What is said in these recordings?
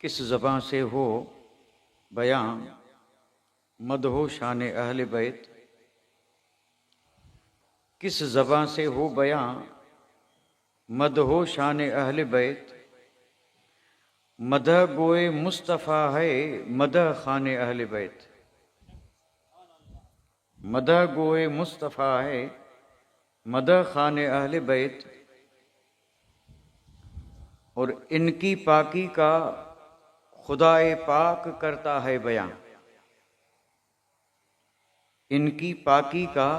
किस ज़बान से हो बयां मदहो शान अहल बैत, किस ज़बान से हो बयां मदहो शान अहल बैत, मदह गोए मुस्तफ़ा है मदह खान अहल बैत, मदह गोए मुस्तफ़ा है मदह खान अहल बैत, और इनकी पाकी का खुदाए पाक करता है बयां, इनकी पाकी का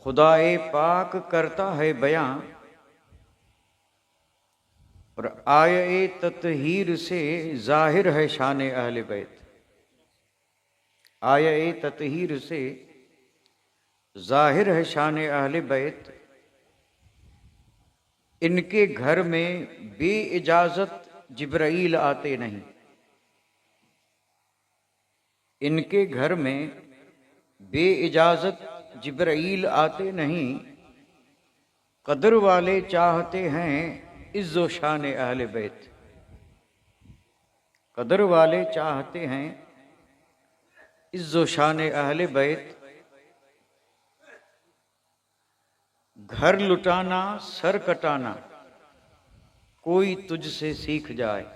खुदाए पाक करता है बयां, और आये तत्हीर से जाहिर है शान अहले बैत, आये तत्हीर से जाहिर है शान अहले बैत। इनके घर में बे इजाजत जिब्राइल आते नहीं, इनके घर में बे इजाजत जिब्राइल आते नहीं, कदर वाले चाहते हैं इज्जो शान अहले बैत, कदर वाले चाहते हैं इज्जो शान अहले बैत, घर लुटाना सर कटाना कोई तुझसे सीख जाए।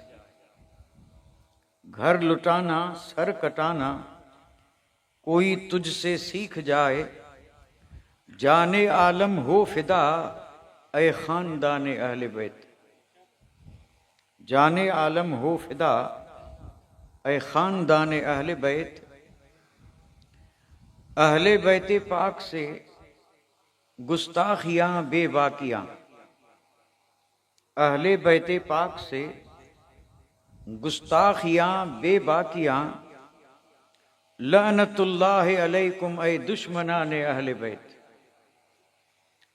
घर लुटाना सर कटाना कोई तुझसे सीख जाए। जाने आलम हो फिदा ए खानदान अहले बैत। जाने आलम हो फिदा ए खानदान अहले बैत। अहले बैत पाक से गुस्ताखियां बेबाकियां। अहले बैत पाक से गुस्ताखियां बेबाकियां। लअनतुल्लाह अलैकुम ऐ दुश्मनान अहले बैत।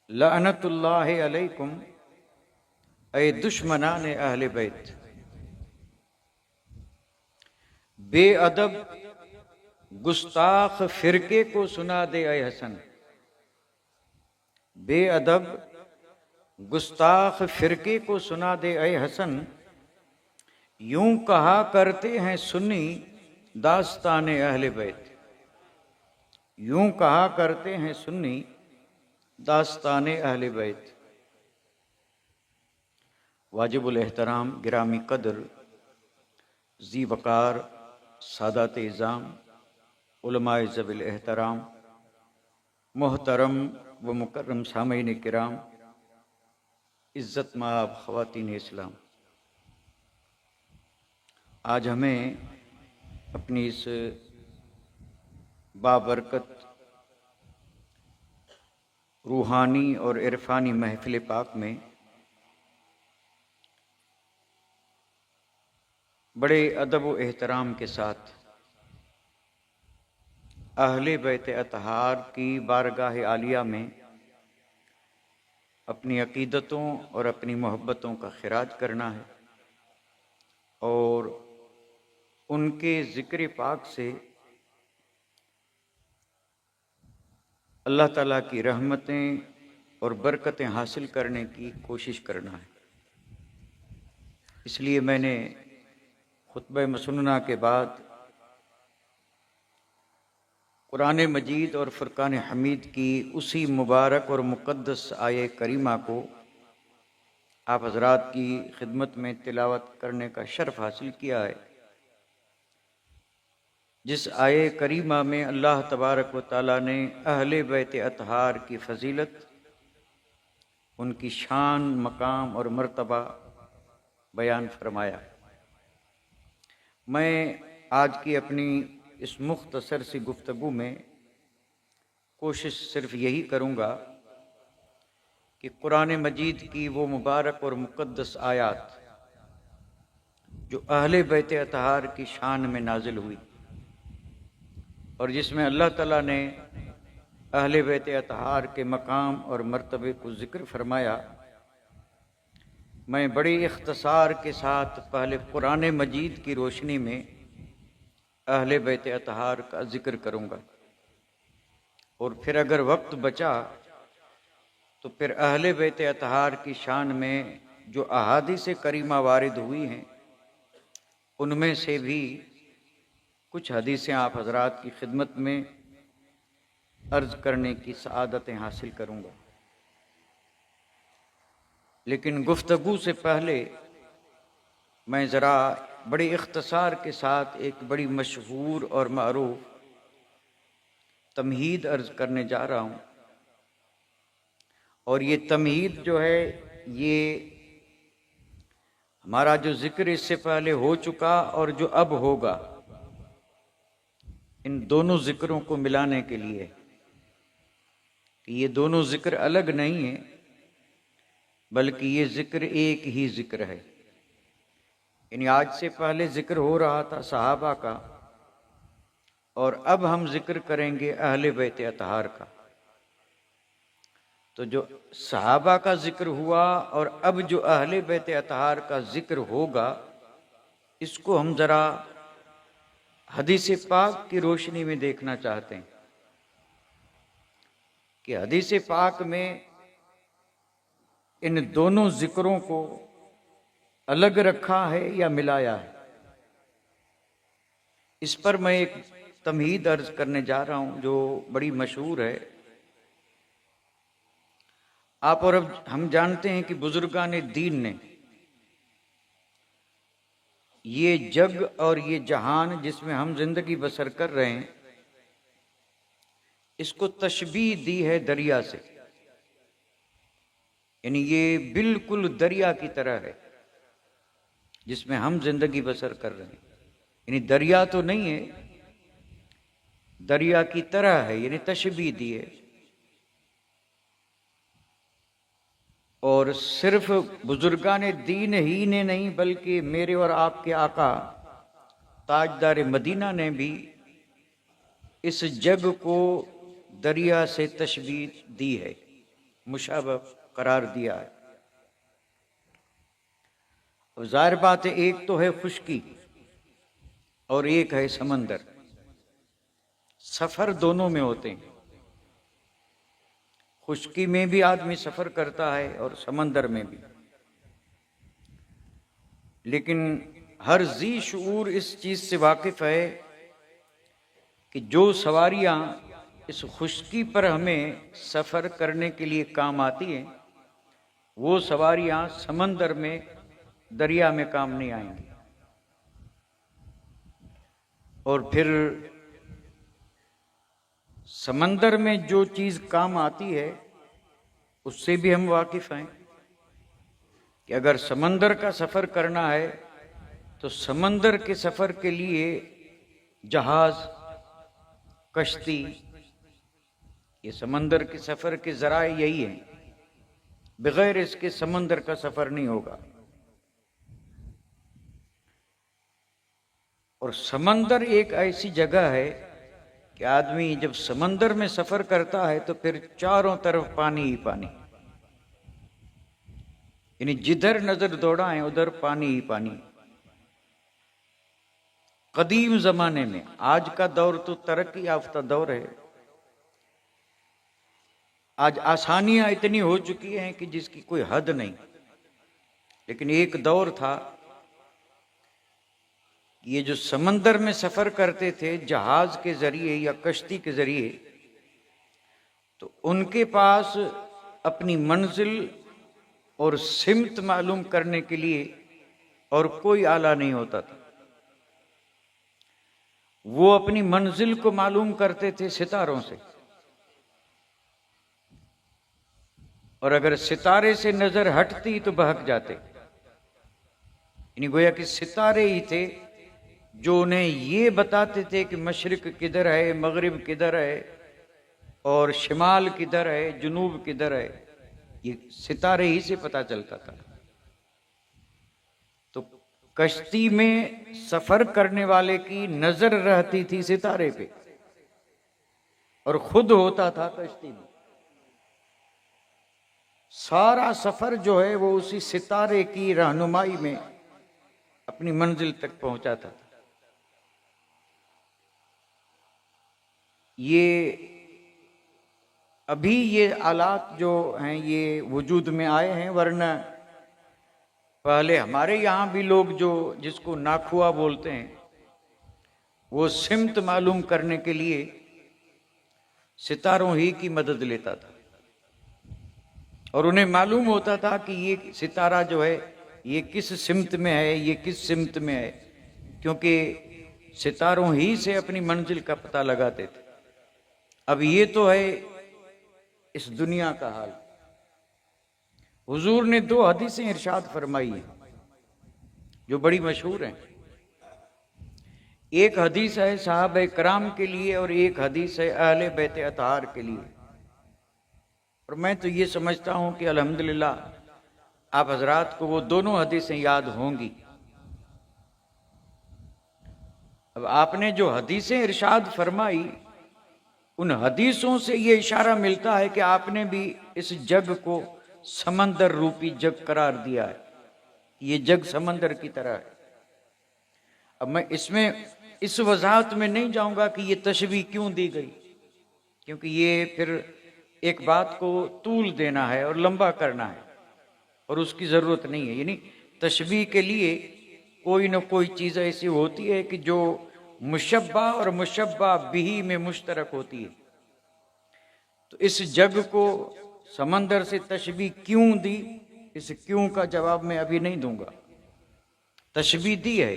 लअनतुल्लाह अलैकुम ऐ दुश्मनान अहले बैत। बेअदब गुस्ताख फिरके को सुना दे ऐ हसन। बेअदब गुस्ताख फिरके को सुना दे ऐ हसन। यूं कहा करते हैं सुन्नी दास्ताने अहले बैत। यूं कहा करते हैं सुन्नी दास्ताने अहले बैत। वाजिबुल एहतराम गिरामी कदर जी वकार सादात इज़ाम उलमाए ज़बिल एहतराम मोहतरम व मुकर्रम सामईन किराम इज़्ज़त माब ख़वातीन इस्लाम। आज हमें अपनी इस बाबरकत रूहानी और इरफानी महफिल पाक में बड़े अदब व एहतराम के साथ अहले बैत अतहार की बारगाह आलिया में अपनी अकीदतों और अपनी मोहब्बतों का खिराज करना है और उनके ज़िक्र पाक से अल्लाह ताला की रहमतें और बरकतें हासिल करने की कोशिश करना है। इसलिए मैंने खुतबा मसनूना के बाद कुरान मजीद और फुरकान हमीद की उसी मुबारक और मुक़द्दस आये करीमा को आप हज़रात की खिदमत में तिलावत करने का शर्फ हासिल किया है, जिस आये करीमा में अल्लाह तबारक व तआला ने अहले बैत अतहार की फ़जीलत, उनकी शान, मकाम और मर्तबा बयान फरमाया। मैं आज की अपनी इस मुख्तसर सी गुफ्तगू में कोशिश सिर्फ यही करूँगा कि कुरान मजीद की वो मुबारक और मुक़द्दस आयात जो अहले बैत अतहार की शान में नाजिल हुई और जिसमें अल्लाह ताला ने अहले बैत अतहार के मकाम और मर्तबे को ज़िक्र फरमाया, मैं बड़ी इख्तसार के साथ पहले कुरान मजीद की रोशनी में अहले बैत अतहार का ज़िक्र करूँगा और फिर अगर वक्त बचा तो फिर अहले बैत अतहार की शान में जो अहादीस करीमा वारिद हुई हैं उनमें से भी कुछ हदीसें आप हज़रात की खिदमत में अर्ज़ करने की सआदतें हासिल करूँगा। लेकिन गुफ्तगू से पहले मैं ज़रा बड़े इख्तसार के साथ एक बड़ी मशहूर और मारूफ तमहीद अर्ज़ करने जा रहा हूँ और ये तमहीद जो है ये हमारा जो ज़िक्र इससे पहले हो चुका और जो अब होगा, इन दोनों ज़िक्रों को मिलाने के लिए कि ये दोनों ज़िक्र अलग नहीं है बल्कि ये ज़िक्र एक ही ज़िक्र है। यानी आज से पहले ज़िक्र हो रहा था सहाबा का और अब हम ज़िक्र करेंगे अहले बैत अतहार का। तो जो सहाबा का ज़िक्र हुआ और अब जो अहले बैत अतहार का ज़िक्र होगा, इसको हम ज़रा हदीस पाक की रोशनी में देखना चाहते हैं कि हदीस पाक में इन दोनों ज़िक्रों को अलग रखा है या मिलाया है। इस पर मैं एक तमहीद अर्ज करने जा रहा हूं जो बड़ी मशहूर है। आप और अब हम जानते हैं कि बुजुर्गान दीन ने ये जग और ये जहान जिसमें हम जिंदगी बसर कर रहे हैं, इसको तशबीह दी है दरिया से। यानी ये बिल्कुल दरिया की तरह है जिसमें हम जिंदगी बसर कर रहे हैं। यानी दरिया तो नहीं है, दरिया की तरह है, यानी तशबीह दी है। और सिर्फ बुजुर्गान दीन ही ने नहीं, बल्कि मेरे और आपके आका ताजदार मदीना ने भी इस जग को दरिया से तशबीह दी है, मुशाबह करार दिया है। अब जाहिर बात है, एक तो है खुश्की और एक है समंदर। सफर दोनों में होते हैं, खुश्की में भी आदमी सफर करता है और समंदर में भी। लेकिन हर जी शऊर इस चीज से वाकिफ है कि जो सवारियां इस खुश्की पर हमें सफर करने के लिए काम आती हैं, वो सवारियां समंदर में, दरिया में काम नहीं आएंगी। और फिर समंदर में जो चीज काम आती है उससे भी हम वाकिफ हैं कि अगर समंदर का सफर करना है तो समंदर के सफर के लिए जहाज, कश्ती, ये समंदर के सफर के जराए यही हैं। बगैर इसके समंदर का सफर नहीं होगा। और समंदर एक ऐसी जगह है कि आदमी जब समंदर में सफर करता है तो फिर चारों तरफ पानी ही पानी, यानी जिधर नजर दौड़ाएं उधर पानी ही पानी। कदीम जमाने में, आज का दौर तो तरक्की याफ्ता दौर है, आज आसानियां इतनी हो चुकी हैं कि जिसकी कोई हद नहीं। लेकिन एक दौर था, ये जो समंदर में सफर करते थे जहाज के जरिए या कश्ती के जरिए, तो उनके पास अपनी मंजिल और सिमत मालूम करने के लिए और कोई आला नहीं होता था। वो अपनी मंजिल को मालूम करते थे सितारों से, और अगर सितारे से नजर हटती तो बहक जाते। यानी गोया कि सितारे ही थे जो उन्हें ये बताते थे कि मशरिक किधर है, मगरिब किधर है, और शिमाल किधर है, जुनूब किधर है। ये सितारे ही से पता चलता था। तो कश्ती में सफर करने वाले की नजर रहती थी सितारे पे, और खुद होता था कश्ती में। सारा सफर जो है वो उसी सितारे की रहनुमाई में अपनी मंजिल तक पहुंचाता था। ये अभी ये आलात जो हैं ये वजूद में आए हैं, वरना पहले हमारे यहाँ भी लोग जो जिसको नाखुआ बोलते हैं, वो सिमत मालूम करने के लिए सितारों ही की मदद लेता था। और उन्हें मालूम होता था कि ये सितारा जो है ये किस सिमत में है, ये किस सिमत में है, क्योंकि सितारों ही से अपनी मंजिल का पता लगाते थे। अब ये तो है इस दुनिया का हाल। हुजूर ने 2 हदीसें इरशाद फरमाई हैं जो बड़ी मशहूर हैं। एक हदीस है साहबे कराम के लिए और एक हदीस है अहले बैत अतहार के लिए। और मैं तो ये समझता हूं कि अल्हम्दुलिल्लाह आप हजरात को वो दोनों हदीसें याद होंगी। अब आपने जो हदीसें इरशाद फरमाई, उन हदीसों से ये इशारा मिलता है कि आपने भी इस जग को समंदर रूपी जग करार दिया है। ये जग समंदर की तरह है। अब मैं इसमें इस वजाहत में नहीं जाऊंगा कि ये तशबीह क्यों दी गई, क्योंकि ये फिर एक बात को तूल देना है और लंबा करना है, और उसकी जरूरत नहीं है। यानी तशबीह के लिए कोई ना कोई चीज ऐसी होती है कि जो मुशब्बा और मुशब्बा बिही में मुश्तरक होती है। तो इस जग को समंदर से तशबीह क्यों दी, इस क्यों का जवाब मैं अभी नहीं दूंगा, तशबीह दी है।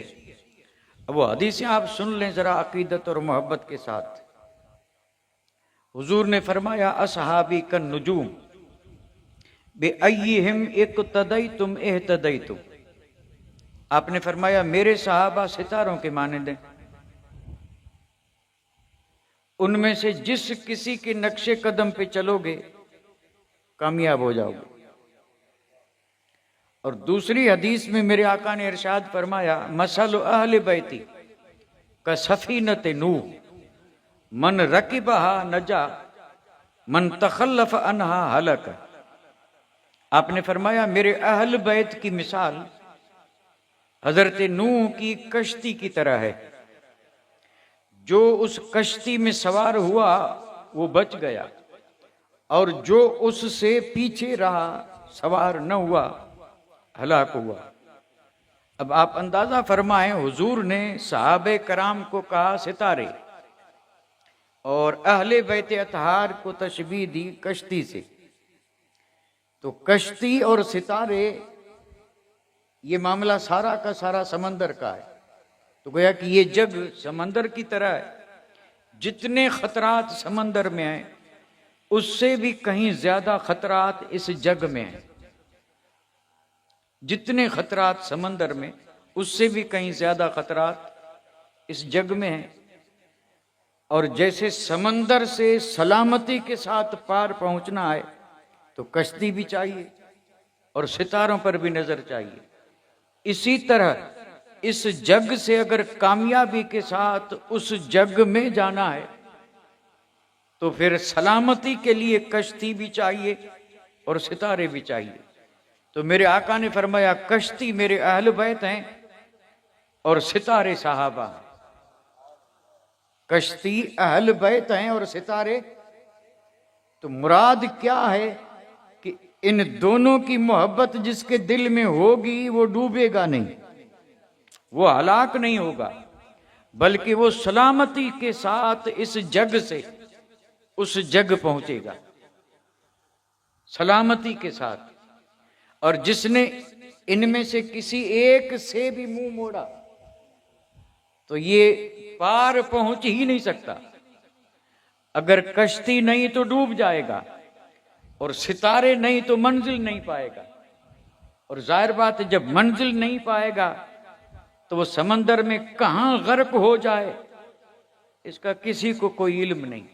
अब वो हदीसें आप सुन लें जरा अकीदत और मोहब्बत के साथ। हुजूर ने फरमाया असहाबी कन नुजूम बेअय्यिहिम इक्तदैतुम इह्तदैतुम। आपने फरमाया मेरे सहाबा सितारों के मानंद हैं, उनमें से जिस किसी के नक्शे कदम पे चलोगे कामयाब हो जाओगे। और दूसरी हदीस में मेरे आका ने इरशाद फरमाया मसल अहले बैती का सफीनत नूह मन रकिबहा नजा मन तखल्लफ अनहा हलक। आपने फरमाया मेरे अहल बैत की मिसाल हजरत नूह की कश्ती की तरह है, जो उस कश्ती में सवार हुआ वो बच गया और जो उससे पीछे रहा सवार न हुआ हलाक हुआ। अब आप अंदाजा फरमाएं, हुजूर ने सहाबे कराम को कहा सितारे और अहले बैत अतहार को तशबीह दी कश्ती से। तो कश्ती और सितारे ये मामला सारा का सारा समंदर का है। तो गोया कि ये जग समंदर की तरह है, जितने खतरात समंदर में हैं उससे भी कहीं ज्यादा खतरात इस जग में हैं। जितने खतरात समंदर में उससे भी कहीं ज्यादा खतरात इस जग में हैं। और जैसे समंदर से सलामती के साथ पार पहुंचना है तो कश्ती भी चाहिए और सितारों पर भी नजर चाहिए। इसी तरह इस जग से अगर कामयाबी के साथ उस जग में जाना है तो फिर सलामती के लिए कश्ती भी चाहिए और सितारे भी चाहिए। तो मेरे आका ने फरमाया कश्ती मेरे अहल बैत हैं और सितारे सहाबा हैं। कश्ती अहल बैत हैं और सितारे, तो मुराद क्या है कि इन दोनों की मोहब्बत जिसके दिल में होगी वो डूबेगा नहीं, वो हलाक नहीं होगा, बल्कि वो सलामती के साथ इस जग से उस जग पहुंचेगा सलामती के साथ। और जिसने इनमें से किसी एक से भी मुंह मोड़ा तो ये पार पहुंच ही नहीं सकता। अगर कश्ती नहीं तो डूब जाएगा और सितारे नहीं तो मंजिल नहीं पाएगा। और जाहिर बात है जब मंजिल नहीं पाएगा तो वो समंदर में कहां गर्क हो जाए इसका किसी को कोई इल्म नहीं।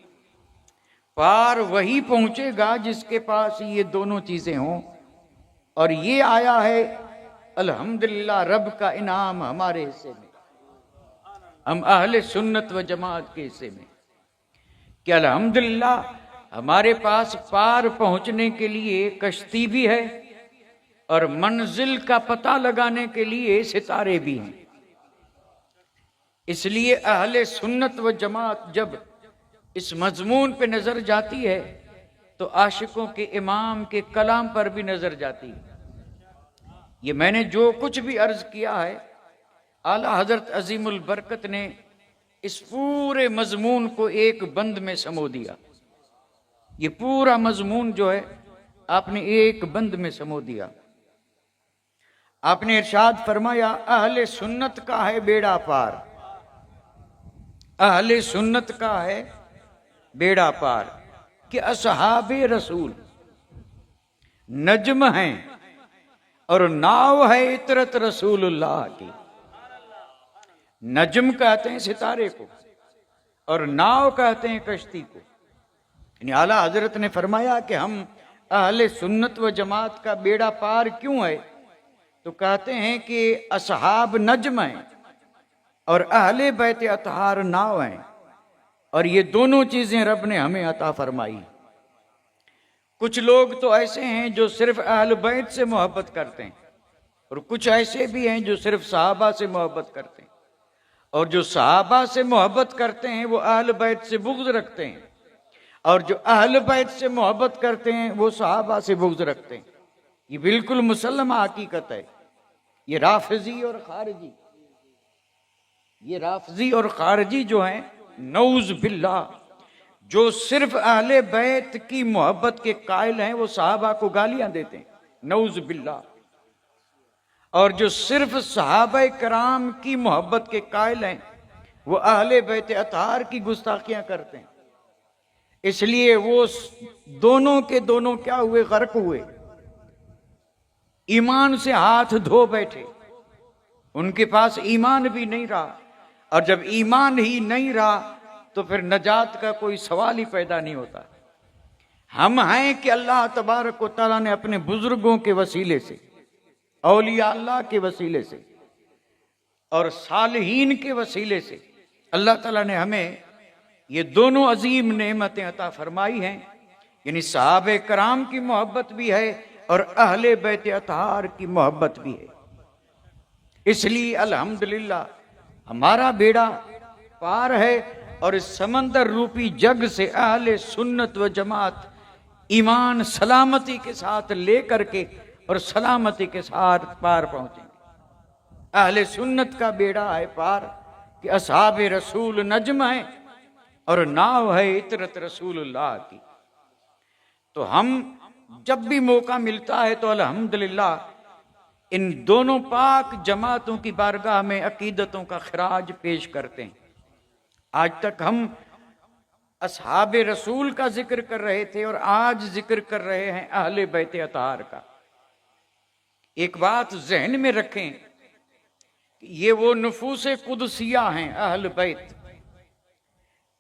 पार वही पहुंचेगा जिसके पास ये दोनों चीजें हों। और ये आया है अल्हम्दुलिल्लाह रब का इनाम हमारे हिस्से में, हम अहले सुन्नत व जमात के हिस्से में, कि अल्हम्दुलिल्लाह हमारे पास पार पहुंचने के लिए कश्ती भी है और मंजिल का पता लगाने के लिए सितारे भी हैं। इसलिए अहले सुन्नत व जमात जब इस मजमून पे नजर जाती है तो आशिकों के इमाम के कलाम पर भी नजर जाती है। ये मैंने जो कुछ भी अर्ज किया है आला हजरत अजीमुल बरकत ने इस पूरे मजमून को एक बंद में समो दिया। ये पूरा मजमून जो है आपने एक बंद में समो दिया। आपने इरशाद फरमाया अहले सुन्नत का है बेड़ा पार, अहले सुन्नत का है बेड़ा पार कि असहाबे रसूल नज्म हैं और नाव है इतरत रसूलुल्लाह की। नज्म कहते हैं सितारे को और नाव कहते हैं कश्ती को। यानी आला हजरत ने फरमाया कि हम अहले सुन्नत व जमात का बेड़ा पार क्यों है, तो कहते हैं कि असहाब नज्म हैं और अहले बैत अतहार नाव हैं। और ये दोनों चीजें रब ने हमें अता फरमाई। कुछ लोग तो ऐसे हैं जो सिर्फ अहल बैत से मोहब्बत करते हैं और कुछ ऐसे भी हैं जो सिर्फ सहाबा से मोहब्बत करते हैं। और जो सहाबा से मोहब्बत करते हैं वो अहल बैत से बुग़्ज़ रखते हैं और जो अहल बैत से मोहब्बत करते हैं वो सहाबा से बुग़्ज़ रखते हैं। ये बिल्कुल मुसल्लमा हकीकत है। ये राफिजी और खारिजी ये राफजी और खारजी जो हैं, नऊज बिल्ला, जो सिर्फ अहले बैत की मोहब्बत के कायल हैं, वो सहाबा को गालियां देते हैं, नऊज बिल्ला। और जो सिर्फ सहाबा कराम की मोहब्बत के कायल हैं, वो अहले बैत अतहार की गुस्ताखियां करते हैं। इसलिए वो दोनों के दोनों क्या हुए, गर्क हुए, ईमान से हाथ धो बैठे। उनके पास ईमान भी नहीं रहा, और जब ईमान ही नहीं रहा तो फिर नजात का कोई सवाल ही पैदा नहीं होता। हम हैं कि अल्लाह तबारक व तआला ने अपने बुजुर्गों के वसीले से, औलिया अल्लाह के वसीले से और सालिहीन के वसीले से अल्लाह ताला ने हमें ये दोनों अजीम नेमतें अता फरमाई हैं। यानी सहाबे कराम की मोहब्बत भी है और अहले बैत अतहार की मोहब्बत भी है। इसलिए अल्हम्दुलिल्लाह हमारा बेड़ा पार है, और इस समंदर रूपी जग से अहले सुन्नत व जमात ईमान सलामती के साथ लेकर के और सलामती के साथ पार पहुंचेंगे। अहले सुन्नत का बेड़ा है पार कि असहाबे रसूल नज्म है और नाव है इतरत रसूलुल्लाह की। तो हम जब भी मौका मिलता है तो अल्हम्दुलिल्लाह इन दोनों पाक जमातों की बारगाह में अकीदतों का खराज पेश करते हैं। आज तक हम असहाबे रसूल का जिक्र कर रहे थे और आज जिक्र कर रहे हैं अहले बैत अतहार का। एक बात जहन में रखें कि ये वो नुफूसे कुदसिया हैं अहल बैत,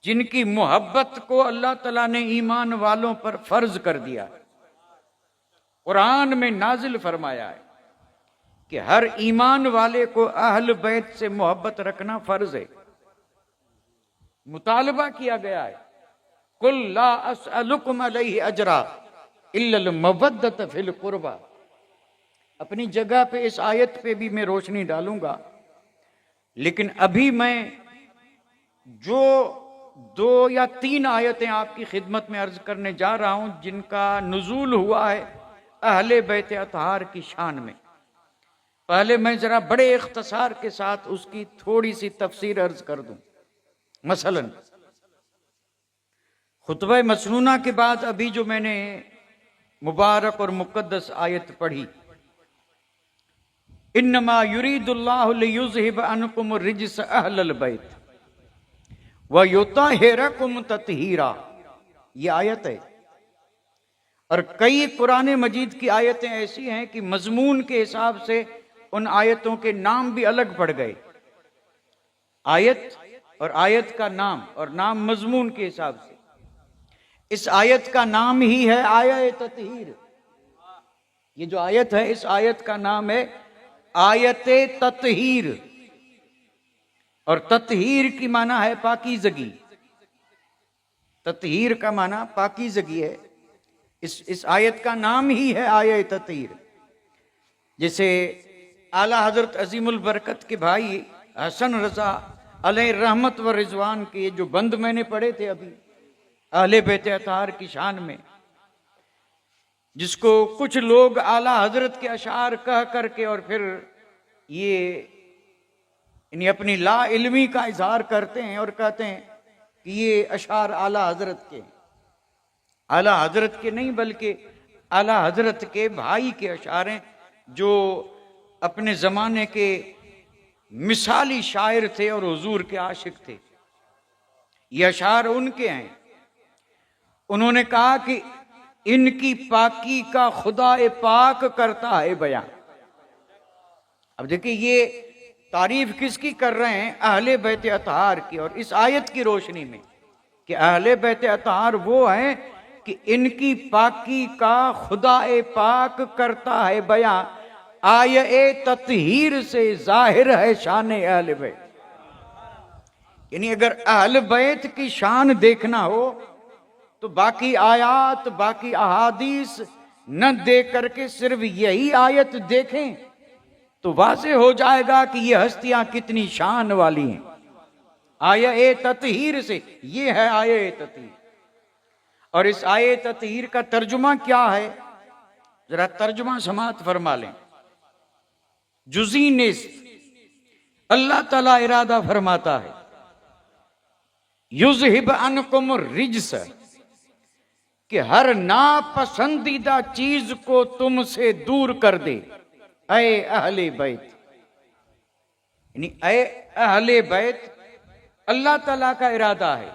जिनकी मोहब्बत को अल्लाह तला ने ईमान वालों पर फर्ज कर दिया। कुरान में नाजिल फरमाया है कि हर ईमान वाले को अहल बैत से मोहब्बत रखना फर्ज है। मुतालबा किया गया है, कुल ला अस्अलुकुम अलैहि अजरा इल्लल मवद्दत फिल कुर्बा। अपनी जगह पे इस आयत पे भी मैं रोशनी डालूंगा, लेकिन अभी मैं जो 2 या 3 आयतें आपकी खिदमत में अर्ज करने जा रहा हूं, जिनका नुज़ूल हुआ है अहले बैत अतहार की शान में। पहले मैं जरा बड़े इख्तिसार के साथ उसकी थोड़ी सी तफसीर अर्ज कर दूं। मसलन खुतबा मसनूना के बाद अभी जो मैंने मुबारक और मुकद्दस आयत पढ़ी, इन्नमा युरीदुल्लाहु लियुज़हिब अन्कुम रिज्स अहलल बैत व युताहिरकुम तत्हीरा, ये आयत है। और कई कुरान मजीद की आयतें ऐसी हैं कि मजमून के हिसाब से उन आयतों के नाम भी अलग पड़ गए। आयत और आयत का नाम और नाम मजमून के हिसाब से। इस आयत का नाम ही है आयत तत्हीर। ये जो आयत है, इस आयत का नाम है आयत तत्हीर, और तत्हीर की माना है पाकीज़गी। तत्हीर का माना पाकीज़गी है। इस आयत का नाम ही है आयत तत्हीर। जैसे आला हजरत अजीमुल बरकत के भाई हसन रजा अलैहि रहमत व रिजवान के जो बंद मैंने पढ़े थे अभी अहले बैत अतहार की शान में, जिसको कुछ लोग आला हजरत के अशार कह करके और फिर ये इन्हें अपनी ला इल्मी का इजहार करते हैं और कहते हैं कि ये अशार आला हजरत के, आला हजरत के नहीं बल्कि आला हजरत के भाई के अशार हैं, जो अपने जमाने के मिसाली शायर थे और हुजूर के आशिक थे। ये अशार उनके हैं। उन्होंने कहा कि इनकी पाकी का खुदा पाक करता है बयान। अब देखिए ये तारीफ किसकी कर रहे हैं? अहले बैत अतहार की। और इस आयत की रोशनी में कि अहले बैत अतहार वो हैं कि इनकी पाकी का खुदा पाक करता है बयान। आये तत्हीर से जाहिर है शान अहले बैत। यानी अगर अहले बैत की शान देखना हो तो बाकी आयात बाकी अहादीस न देख करके सिर्फ यही आयत देखें तो वाज़े हो जाएगा कि ये हस्तियां कितनी शान वाली हैं। आये तत्हीर से, ये है आये तत्हीर। और इस आये तत्हीर का तर्जुमा क्या है, जरा तर्जुमा समात फरमा लें। जुज़ी नेस्त अल्लाह ताला इरादा फरमाता है युज़हिब अनकुम रिज्स, कि हर नापसंदीदा चीज को तुमसे दूर कर दे। ऐ अहले बैत, यानी ऐ अहले बैत अल्लाह ताला का इरादा है।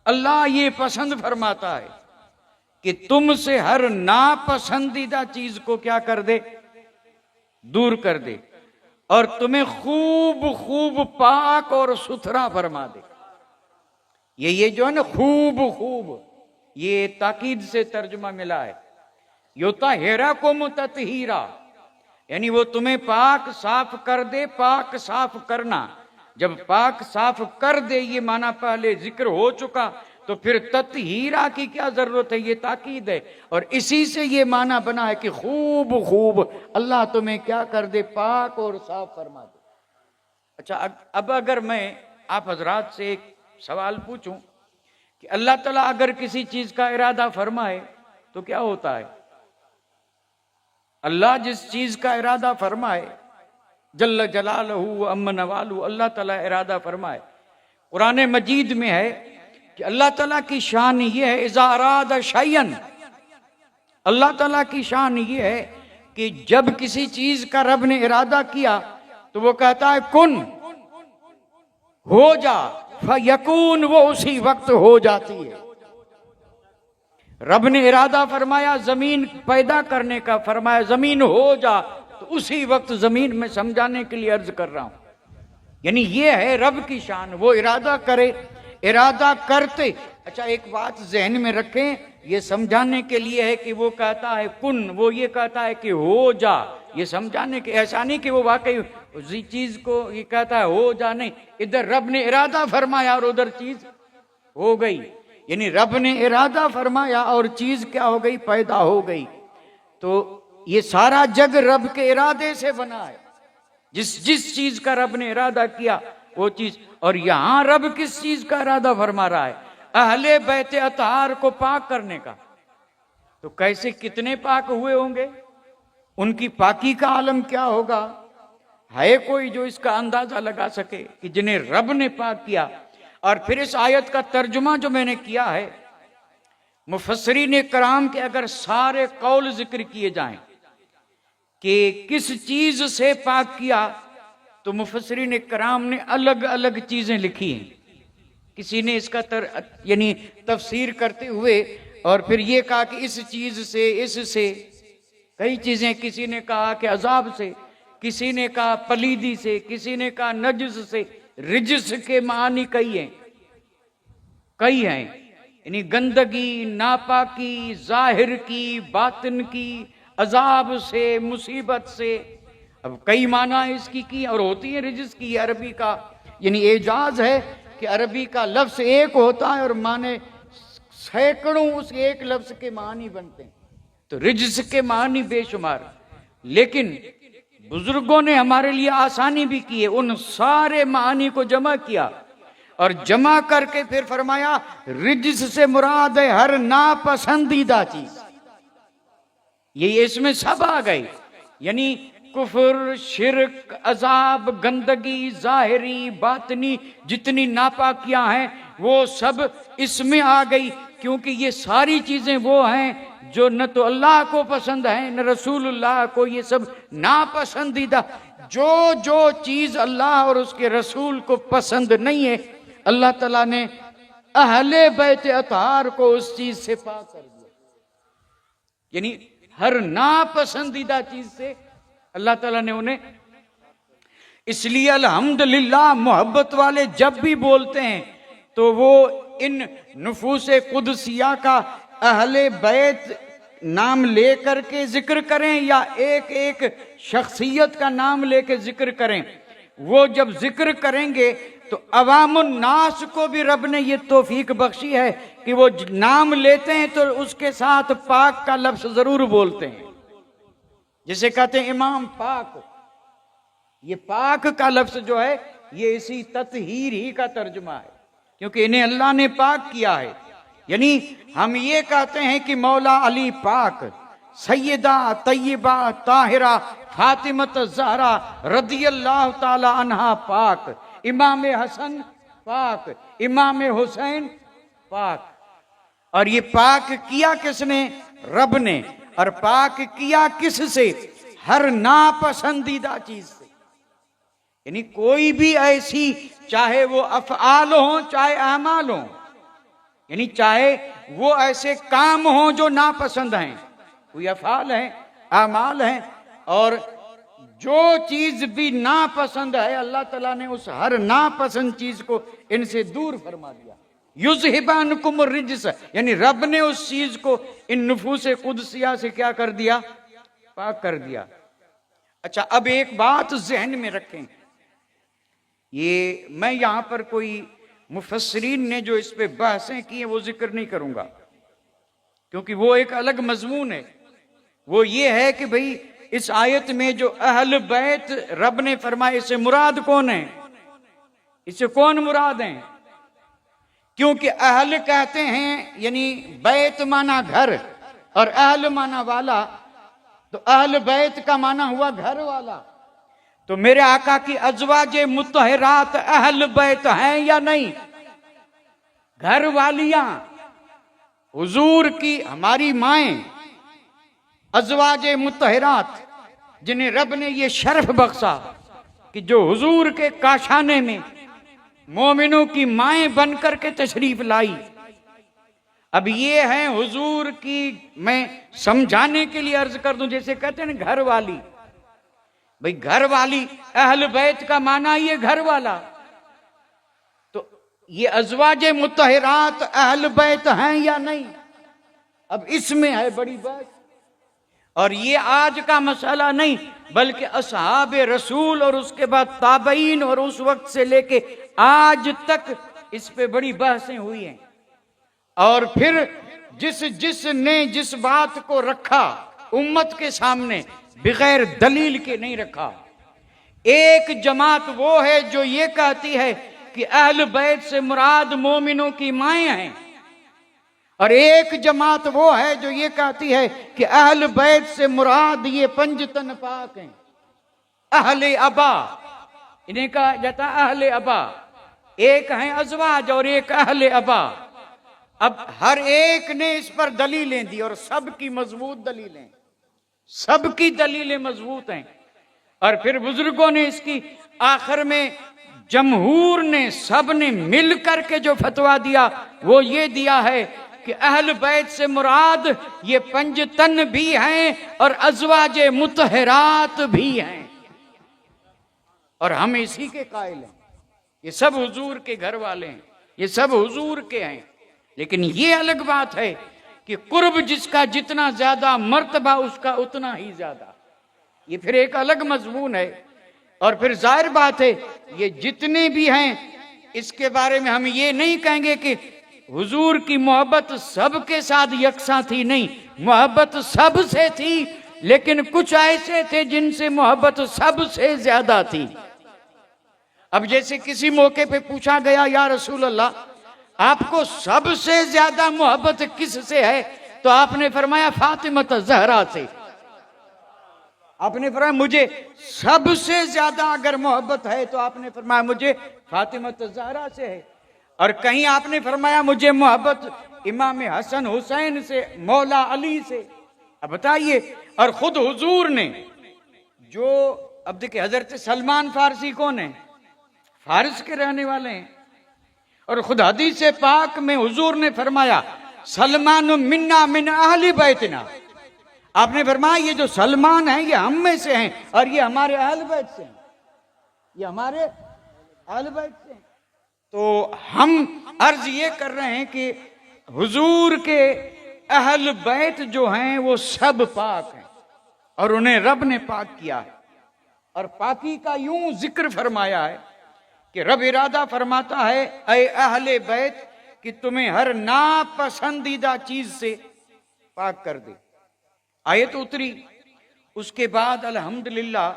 अल्लाह ये पसंद फरमाता है कि तुमसे हर नापसंदीदा चीज को क्या कर दे, दूर कर दे, और तुम्हें खूब खूब पाक और सुथरा फरमा दे। ये जो है ना खूब खूब, ये ताकीद से तर्जुमा मिला है। योता हेरा को मुततहीरा, यानी वो तुम्हें पाक साफ कर दे। पाक साफ करना, जब पाक साफ कर दे ये माना पहले जिक्र हो चुका, तो फिर ततहीरा की क्या जरूरत है, ये ताकीद है। और इसी से ये माना बना है कि खूब खूब अल्लाह तुम्हें क्या कर दे, पाक और साफ फरमा दे। अच्छा, अब अगर मैं आप हजरात से एक सवाल पूछूं कि अल्लाह ताला अगर किसी चीज का इरादा फरमाए तो क्या होता है? अल्लाह जिस चीज का इरादा फरमाए, जल्ल जलालहू अम्म नवालू, अल्लाह ताला इरादा फरमाए, कुरान मजीद में है कि अल्लाह ताला की शान ये है, इज़ा अरादा शैयन, अल्लाह ताला की शान ये है कि जब किसी चीज का रब ने इरादा किया तो वो कहता है कुन, हो जा, फयकून, वो उसी वक्त हो जाती है। रब ने इरादा फरमाया जमीन पैदा करने का, फरमाया जमीन हो जा, तो उसी वक्त जमीन में समझाने के लिए अर्ज कर रहा हूं। यानी ये है रब की शान, वो इरादा करे, इरादा करते। अच्छा, एक बात जहन में रखें, ये समझाने के लिए है कि वो कहता है कुन, वो ये कहता है कि हो जा, ये समझाने के, ऐसा नहीं कि वो वाकई उसी चीज को ये कहता है हो जा, नहीं, इधर रब ने इरादा फरमाया और उधर चीज हो गई। यानी रब ने इरादा फरमाया और चीज क्या हो गई, पैदा हो गई। तो ये सारा जग रब के इरादे से बना है, जिस जिस चीज का रब ने इरादा किया वो चीज। और यहां रब किस चीज का इरादा फरमा रहा है? अहले बैत अतहार को पाक करने का। तो कैसे, कितने पाक हुए होंगे, उनकी पाकी का आलम क्या होगा? है कोई जो इसका अंदाजा लगा सके कि जिन्हें रब ने पाक किया? और फिर इस आयत का तर्जुमा जो मैंने किया है, मुफस्सिरीन कराम के अगर सारे कौल जिक्र किए जाएं कि किस चीज से पाक किया, तो मुफस्सिरीन कराम ने अलग अलग चीजें लिखी हैं। किसी ने इसका यानी तफसीर करते हुए और फिर ये कहा कि इस चीज से, इससे कई चीजें, किसी ने कहा कि अजाब से, किसी ने कहा पलीदी से, किसी ने कहा नजस से। रिजस के मानी कई हैं, यानी गंदगी, नापाकी, जाहिर की, बातिन की, अजाब से, मुसीबत से। अब कई माना इसकी की और होती है रिजस की। अरबी का यानी एजाज है कि अरबी का लफ्ज एक होता है और माने सैकड़ों उस एक लफ्ज के मानी बनते हैं। तो रिजस के मानी बेशुमार, लेकिन बुजुर्गों ने हमारे लिए आसानी भी की है, उन सारे मानी को जमा किया और जमा करके फिर फरमाया रिज्स से मुराद है हर नापसंदीदा चीज। ये इसमें सब आ गई, यानी कुफर, शिरक, अजाब, गंदगी, जाहिरी, बातनी, जितनी नापाकियां हैं वो सब इसमें आ गई। क्योंकि ये सारी चीजें वो हैं जो न तो अल्लाह को पसंद है न रसूलुल्लाह को, ये सब नापसंदीदा। जो जो चीज अल्लाह और उसके रसूल को पसंद नहीं है, अल्लाह ताला ने अहले बैत अतहार को उस चीज से पाक कर दिया। यानी हर नापसंदीदा चीज से अल्लाह ताला ने उन्हें, इसलिए अल्हम्दुलिल्लाह मोहब्बत वाले जब भी बोलते हैं तो वो इन नुफूसे कुदसिया का अहले बैत नाम लेकर के जिक्र करें या एक एक शख्सियत का नाम लेकर जिक्र करें। वो जब जिक्र करेंगे तो अवामुन नास को भी रब ने ये तौफीक बख्शी है कि वो नाम लेते हैं तो उसके साथ पाक का लफ्ज जरूर बोलते हैं। जिसे कहते हैं इमाम पाक, ये पाक का लफ्ज जो है ये इसी तत्हीर ही का तर्जुमा है, क्योंकि इन्हें अल्लाह ने पाक किया है। यानी हम ये कहते हैं कि मौला अली पाक, सैयदा तय्यबा ताहिरा फातिमत ज़हरा रदियल्लाहु ताला अन्हा पाक, इमाम हसन पाक, इमाम हुसैन पाक। और ये पाक किया किसने? रब ने। और पाक किया किससे? हर नापसंदीदा चीज से। यानी कोई भी ऐसी, चाहे वो अफ़आल हो चाहे अमाल हो, यानी चाहे वो ऐसे काम हो जो नापसंद हैं, कोई अफ़आल है अमाल है, और जो चीज भी नापसंद है अल्लाह ताला ने उस हर नापसंद चीज को इनसे दूर फरमा दिया। युज़हिबानुकुम रिज्स, यानी रब ने उस चीज को इन नुफूस कुदसिया से क्या कर दिया? पाक कर दिया। अच्छा, अब एक बात जहन में रखें, ये मैं यहां पर कोई मुफस्सिरीन ने जो इस पे बहसें की हैं वो जिक्र नहीं करूंगा, क्योंकि वो एक अलग मजमून है। वो ये है कि भाई इस आयत में जो अहल बैत रब ने फरमाया, इससे मुराद कौन है? इससे कौन मुराद है? क्योंकि अहल कहते हैं यानी बैत माना घर और अहल माना वाला, तो अहल बैत का माना हुआ घर वाला। तो मेरे आका की अज़वाजे मुतहरात अहल बैत हैं या नहीं? घर वालियां, हुजूर की हमारी माएं, अज़वाजे मुतहरात, जिन्हें रब ने ये शर्फ बख्शा कि जो हुजूर के काशाने में मोमिनों की माएं बनकर के तशरीफ लाई। अब ये हैं हुजूर की, मैं समझाने के लिए अर्ज कर दूं, जैसे कहते हैं घर वाली, भाई घर वाली अहल बैत का माना ये घर वाला, तो ये अज़वाजे मुतहरात अहल बैत हैं या नहीं? अब इसमें है बड़ी बात। और ये आज का मसला नहीं, बल्कि असहाब रसूल और उसके बाद ताबईन और उस वक्त से लेके आज तक इस पे बड़ी बहसें हुई हैं। और फिर जिसने जिस बात को रखा उम्मत के सामने बगैर दलील के नहीं रखा। एक जमात वो है जो ये कहती है कि अहल बैत से मुराद मोमिनों की माएं हैं, और एक जमात वो है जो ये कहती है कि अहल बैत से मुराद ये पंजतन पाक हैं, अहले अबा, इन्हें कहा जाता अहले अबा। एक है अज़वाज और एक अहले अबा। अब हर एक ने इस पर दलीलें दी और सबकी मजबूत दलीलें, सबकी दलीलें मजबूत हैं। और फिर बुजुर्गों ने इसकी आखिर में जमहूर ने, सब ने मिल करके जो फतवा दिया वो ये दिया है कि अहल बैत से मुराद ये पंजतन भी हैं और अज़वाजे मुतहरात भी हैं, और हम इसी के कायल हैं। ये सब हुजूर के घर वाले हैं, ये सब हुजूर के हैं। लेकिन ये अलग बात है कि कुर्ब जिसका जितना ज्यादा मर्तबा उसका उतना ही ज्यादा, ये फिर एक अलग मजमून है। और फिर जाहिर बात है ये जितने भी हैं इसके बारे में हम ये नहीं कहेंगे कि हुजूर की मोहब्बत सबके साथ यकसा थी, नहीं, मोहब्बत सबसे थी, लेकिन कुछ ऐसे थे जिनसे मोहब्बत सबसे ज्यादा थी। अब जैसे किसी मौके पे पूछा गया, या रसूल अल्लाह आपको सबसे ज्यादा मोहब्बत किससे है? तो आपने फरमाया फातिमत ज़हरा से। आपने फरमाया मुझे सबसे ज्यादा अगर मोहब्बत है तो आपने फरमाया मुझे फातिमत ज़हरा से है। और कहीं आपने फरमाया मुझे मोहब्बत इमाम हसन हुसैन से, मौला अली से। अब बताइए, और खुद हुजूर ने जो, अब देखिए हजरत सलमान फारसी कौन है? फारस के रहने वाले हैं। और खुद हदीस पाक में हुजूर ने फरमाया सलमान मिन्ना मिन अहली बैतना। आपने फरमाया ये जो सलमान है ये हम में से हैं और ये हमारे अहल बैत से हैं, ये हमारे अहल बैत से हैं। तो हम अर्ज ये कर रहे हैं कि हुजूर के अहल बैत जो हैं वो सब पाक हैं और उन्हें रब ने पाक किया है। और पाकी का यूं जिक्र फरमाया है कि रब इरादा फरमाता है ऐ अहले बैत कि तुम्हें हर नापसंदीदा चीज से पाक कर दे। आयत उतरी, उसके बाद अल्हम्दुलिल्लाह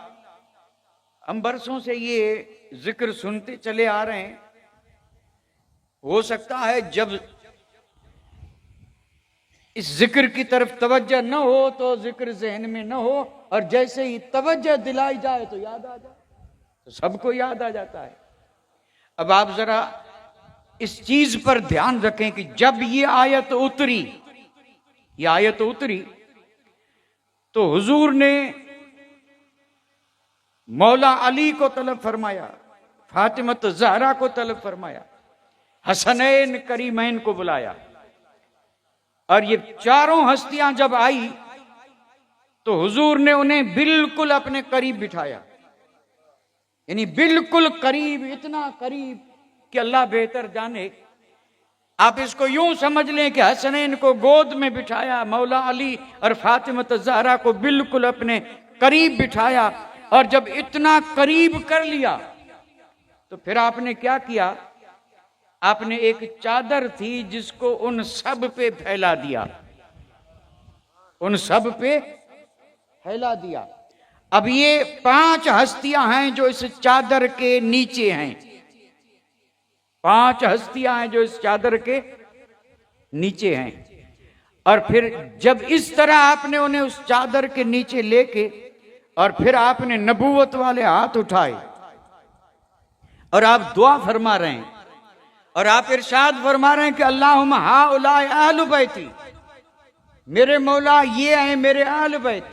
हम बरसों से ये जिक्र सुनते चले आ रहे हैं। हो सकता है जब इस जिक्र की तरफ तवज्जो न हो तो जिक्र ज़हन में न हो, और जैसे ही तवज्जो दिलाई जाए तो याद आ जाए, तो सबको याद आ जाता है। अब आप जरा इस चीज पर ध्यान रखें कि जब ये आयत उतरी तो हुजूर ने मौला अली को तलब फरमाया, फातिमत ज़हरा को तलब फरमाया, हसनैन करीमैन को बुलाया, और ये चारों हस्तियां जब आई तो हुजूर ने उन्हें बिल्कुल अपने करीब बिठाया, यानी बिल्कुल करीब, इतना करीब कि अल्लाह बेहतर जाने। आप इसको यूं समझ लें कि हसनैन को गोद में बिठाया, मौला अली और फातिमत ज़हरा को बिल्कुल अपने करीब बिठाया, और जब इतना करीब कर लिया तो फिर आपने क्या किया, आपने एक चादर थी जिसको उन सब पे फैला दिया, उन सब पे फैला दिया। अब ये 5 हस्तियां हैं जो इस चादर के नीचे हैं, 5 हस्तियां हैं जो इस चादर के नीचे हैं। और फिर जब इस तरह आपने उन्हें उस चादर के नीचे लेके, और फिर आपने नबूवत वाले हाथ उठाए और आप दुआ फरमा रहे हैं, और आप इरशाद फरमा रहे हैं कि अल्लाहुम्मा हाउलाए अहलु बैती, मेरे मौला ये हैं मेरे अहल बैत,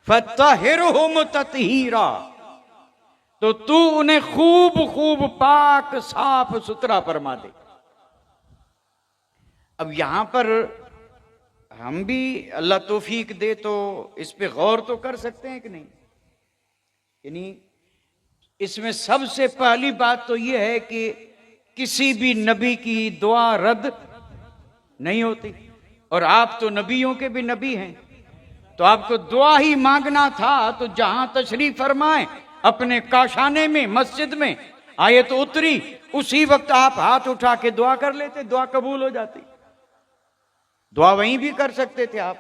फत्तहिरहुम तत्हीरा, तो तू उन्हें खूब खूब पाक साफ सुथरा फरमा दे। अब यहां पर हम भी अल्लाह तौफीक दे तो इस पे गौर तो कर सकते हैं कि नहीं। यानी इसमें सबसे पहली बात तो यह है कि किसी भी नबी की दुआ रद्द नहीं होती, और आप तो नबियों के भी नबी हैं, तो आपको दुआ ही मांगना था तो जहां तशरीफ फरमाएं अपने काशाने में, मस्जिद में आयत तो उतरी, उसी वक्त आप हाथ उठा के दुआ कर लेते, दुआ कबूल हो जाती। दुआ वहीं भी कर सकते थे आप।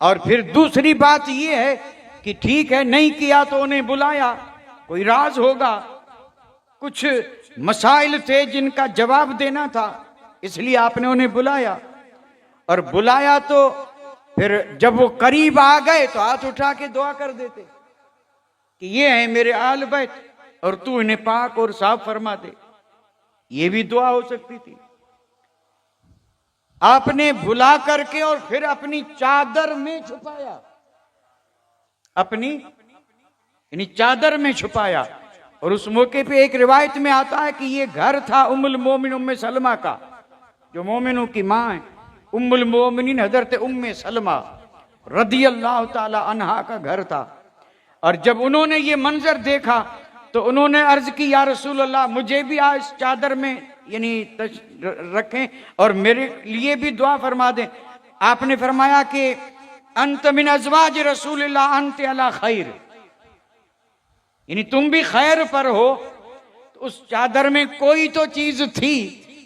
और फिर दूसरी बात यह है कि ठीक है, नहीं किया तो उन्हें बुलाया, कोई राज होगा, कुछ मसाइल थे जिनका जवाब देना था, इसलिए आपने उन्हें बुलाया। और बुलाया तो फिर जब वो करीब आ गए तो हाथ उठा के दुआ कर देते कि ये है मेरे आल बैत और तू इन्हें पाक और साफ फरमा दे। ये भी दुआ हो सकती थी। आपने बुला करके और फिर अपनी चादर में छुपाया, अपनी यानी चादर में छुपाया। और उस मौके पे एक रिवायत में आता है कि ये घर था उम्मुल मोमिन उम्मे सलमा का, जो मोमिनों की मां है, उम्मुल मोमिनीन हजरत उम्मे सलमा रदियल्लाहु ताला अन्हा का घर था। और जब उन्होंने ये मंजर देखा तो उन्होंने अर्ज की, या रसूल अल्लाह, मुझे भी आज इस चादर में यानी रखें और मेरे लिए भी दुआ फरमा दें। आपने फरमाया कि अंत मिन अज़वाज रसूलिल्लाह अंत अला खैर, यानी तुम भी खैर पर हो। तो उस चादर में कोई तो चीज थी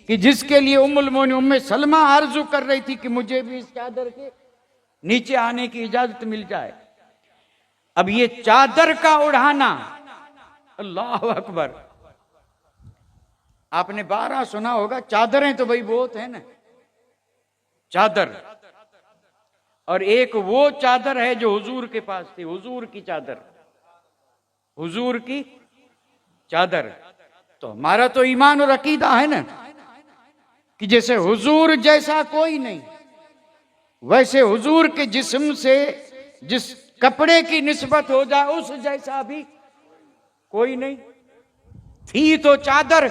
कि जिसके लिए उम्मुल मोमिनीन उम्मे सलमा आरजू कर रही थी कि मुझे भी इस चादर के नीचे आने की इजाजत मिल जाए। अब ये चादर का उड़ाना, अल्लाह अकबर, आपने 12 सुना होगा। चादरें तो भाई बहुत है ना, चादर। और एक वो चादर है जो हुजूर के पास थी, हुजूर की चादर, हुजूर की चादर। तो हमारा तो ईमान और अकीदा है ना कि जैसे हुजूर जैसा कोई नहीं, वैसे हुजूर के जिस्म से जिस कपड़े की निस्बत हो जाए उस जैसा भी कोई नहीं। थी तो चादर,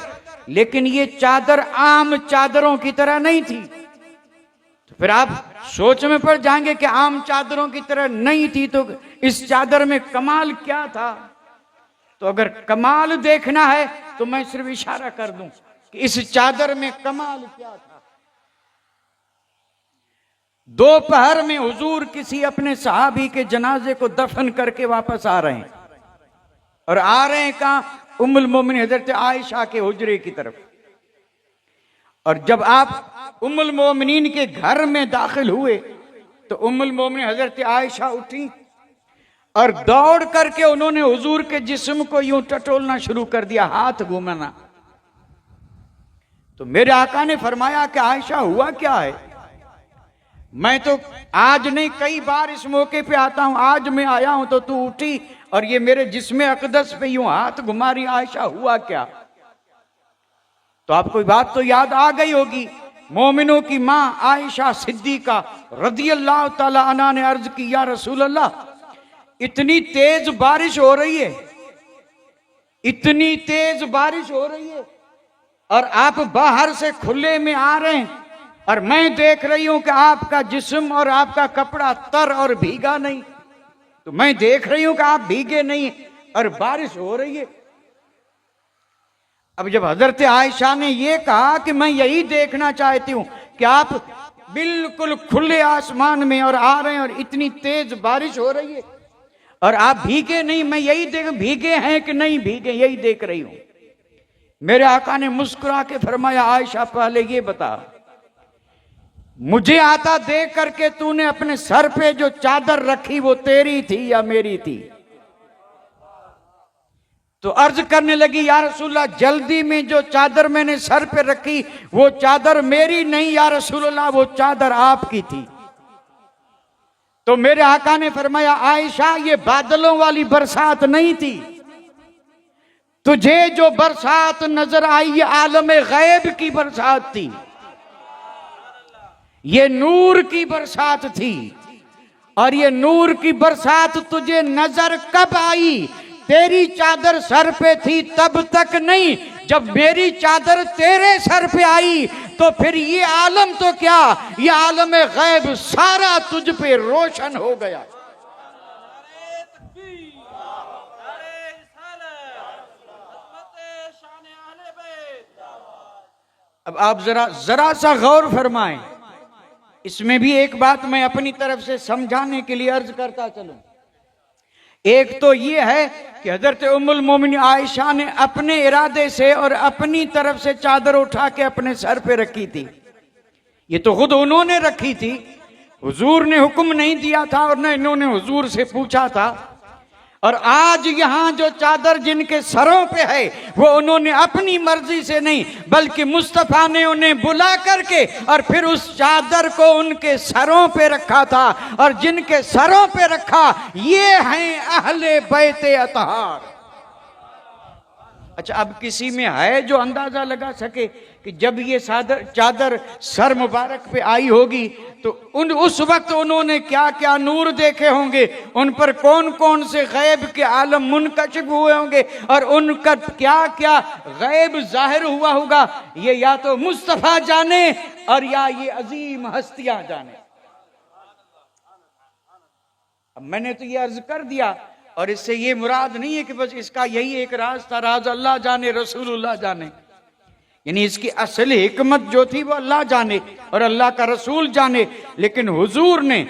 लेकिन ये चादर आम चादरों की तरह नहीं थी। तो फिर आप सोच में पड़ जाएंगे कि आम चादरों की तरह नहीं थी तो इस चादर में कमाल क्या था। तो अगर कमाल देखना है तो मैं सिर्फ इशारा कर दूं कि इस चादर में कमाल क्या था। दोपहर में हुजूर किसी अपने सहाबी के जनाजे को दफन करके वापस आ रहे हैं, और आ रहे हैं कहां? उम्मुल मोमिनीन हजरत आयशा के हुजरे की तरफ। और जब आप उम्मुल मोमिनीन के घर में दाखिल हुए तो उम्मुल मोमिनीन हजरत आयशा उठी और दौड़ करके उन्होंने हुजूर के जिस्म को यूं टटोलना शुरू कर दिया, हाथ घूमना। तो मेरे आका ने फरमाया कि आयशा हुआ क्या है? मैं तो आज नहीं कई बार इस मौके पे आता हूं, आज मैं आया हूं तो तू उठी और ये मेरे जिस्म अकदस पे यूं हाथ घुमा रही, आयशा हुआ क्या? तो आपको बात तो याद आ गई होगी। मोमिनों की मां आयशा सिद्दीका रदियल्लाहु ताला अन्हा ने अर्ज की, या रसूल अल्लाह, इतनी तेज बारिश हो रही है, इतनी तेज बारिश हो रही है और आप बाहर से खुले में आ रहे हैं और मैं देख रही हूं कि आपका जिस्म और आपका कपड़ा तर और भीगा नहीं, तो मैं देख रही हूं कि आप भीगे नहीं और बारिश हो रही है। अब जब हजरत आयशा ने यह कहा कि मैं यही देखना चाहती हूं कि आप बिल्कुल खुले आसमान में और आ रहे हैं और इतनी तेज बारिश हो रही है और आप भीगे नहीं, मैं यही देख, भीगे हैं कि नहीं भीगे यही देख रही हूं। मेरे आका ने मुस्कुरा के फरमाया, आयशा पहले ये बता, मुझे आता देख करके तूने अपने सर पे जो चादर रखी वो तेरी थी या मेरी थी? तो अर्ज करने लगी, या रसूलल्लाह, जल्दी में जो चादर मैंने सर पे रखी वो चादर मेरी नहीं या रसूलल्लाह, वो चादर आपकी थी। तो मेरे आका ने फरमाया, आयशा, ये बादलों वाली बरसात नहीं थी, तुझे जो बरसात नजर आई ये आलम गैब की बरसात थी, ये नूर की बरसात थी। और ये नूर की बरसात तुझे नजर कब आई? तेरी चादर सर पे थी तब तक नहीं, जब मेरी चादर तेरे सर पे आई तो फिर ये आलम तो क्या, ये आलम गैब सारा तुझ पे रोशन हो गया। अब आप जरा सा गौर फरमाएं, इसमें भी एक बात मैं अपनी तरफ से समझाने के लिए अर्ज करता चलूं। एक तो ये है कि हजरत उम्मुल मोमिनीन आयशा ने अपने इरादे से और अपनी तरफ से चादर उठा के अपने सर पे रखी थी, ये तो खुद उन्होंने रखी थी, हुजूर ने हुक्म नहीं दिया था और न इन्होंने हुजूर से पूछा था। और आज यहां जो चादर जिनके सरों पे है वो उन्होंने अपनी मर्जी से नहीं बल्कि मुस्तफा ने उन्हें बुला करके और फिर उस चादर को उनके सरों पे रखा था, और जिनके सरों पे रखा ये हैं अहले बैते अतहार। अच्छा, अब किसी में है जो अंदाजा लगा सके कि जब ये चादर सर मुबारक पे आई होगी तो उस वक्त उन्होंने क्या क्या नूर देखे होंगे, उन पर कौन कौन से गैब के आलम मुनकशिफ हुए होंगे और उनका क्या क्या गैब जाहिर हुआ होगा, ये या तो मुस्तफा जाने और या ये अजीम हस्तियां जाने। अब मैंने तो ये अर्ज कर दिया और इससे ये मुराद नहीं है कि बस इसका यही एक राज था, राज अल्लाह जाने रसूलुल्लाह जाने, यानी इसकी असल हिकमत जो थी वो अल्लाह जाने और अल्लाह का रसूल जाने। लेकिन हुजूर ने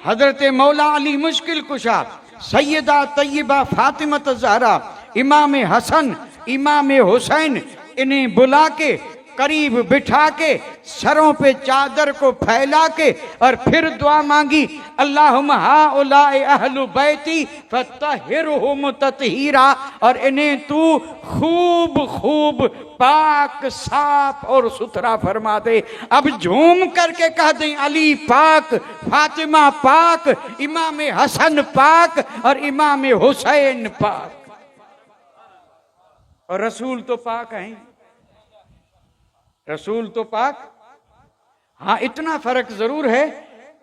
हजरत मौला अली मुश्किल कुशा, सैयदा तैयबा फातिमा ज़हरा, इमाम हसन, इमाम हुसैन, इन्हें बुला के करीब बिठा के सरों पे चादर को फैला के और फिर दुआ मांगी, अल्लाहुम्मा हाउलाए अहलु बैती फत्तहिरहुम तत्हीरा, और इन्हें तू खूब खूब पाक साफ और सुथरा फरमा दे। अब झूम करके कह दें, अली पाक, फातिमा पाक, इमाम हसन पाक और इमाम हुसैन पाक। और रसूल तो पाक हैं, रसूल तो पाक। हाँ, इतना फर्क जरूर है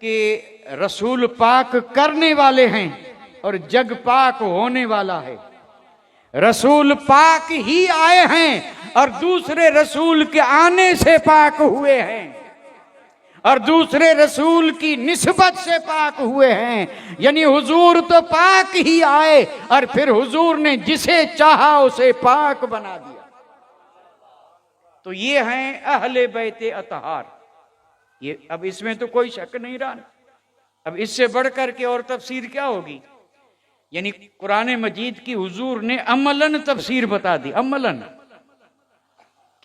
कि रसूल पाक करने वाले हैं और जग पाक होने वाला है। रसूल पाक ही आए हैं और दूसरे रसूल के आने से पाक हुए हैं और दूसरे रसूल की निस्बत से पाक हुए हैं। यानी हुजूर तो पाक ही आए और फिर हुजूर ने जिसे चाहा उसे पाक बना दिया। तो ये हैं अहले बैते अतहार। ये अब इसमें तो कोई शक नहीं रहा। अब इससे बढ़कर के और तफसीर क्या होगी? यानी कुरान मजीद की हुजूर ने अमलन तफसीर बता दी, अमलन,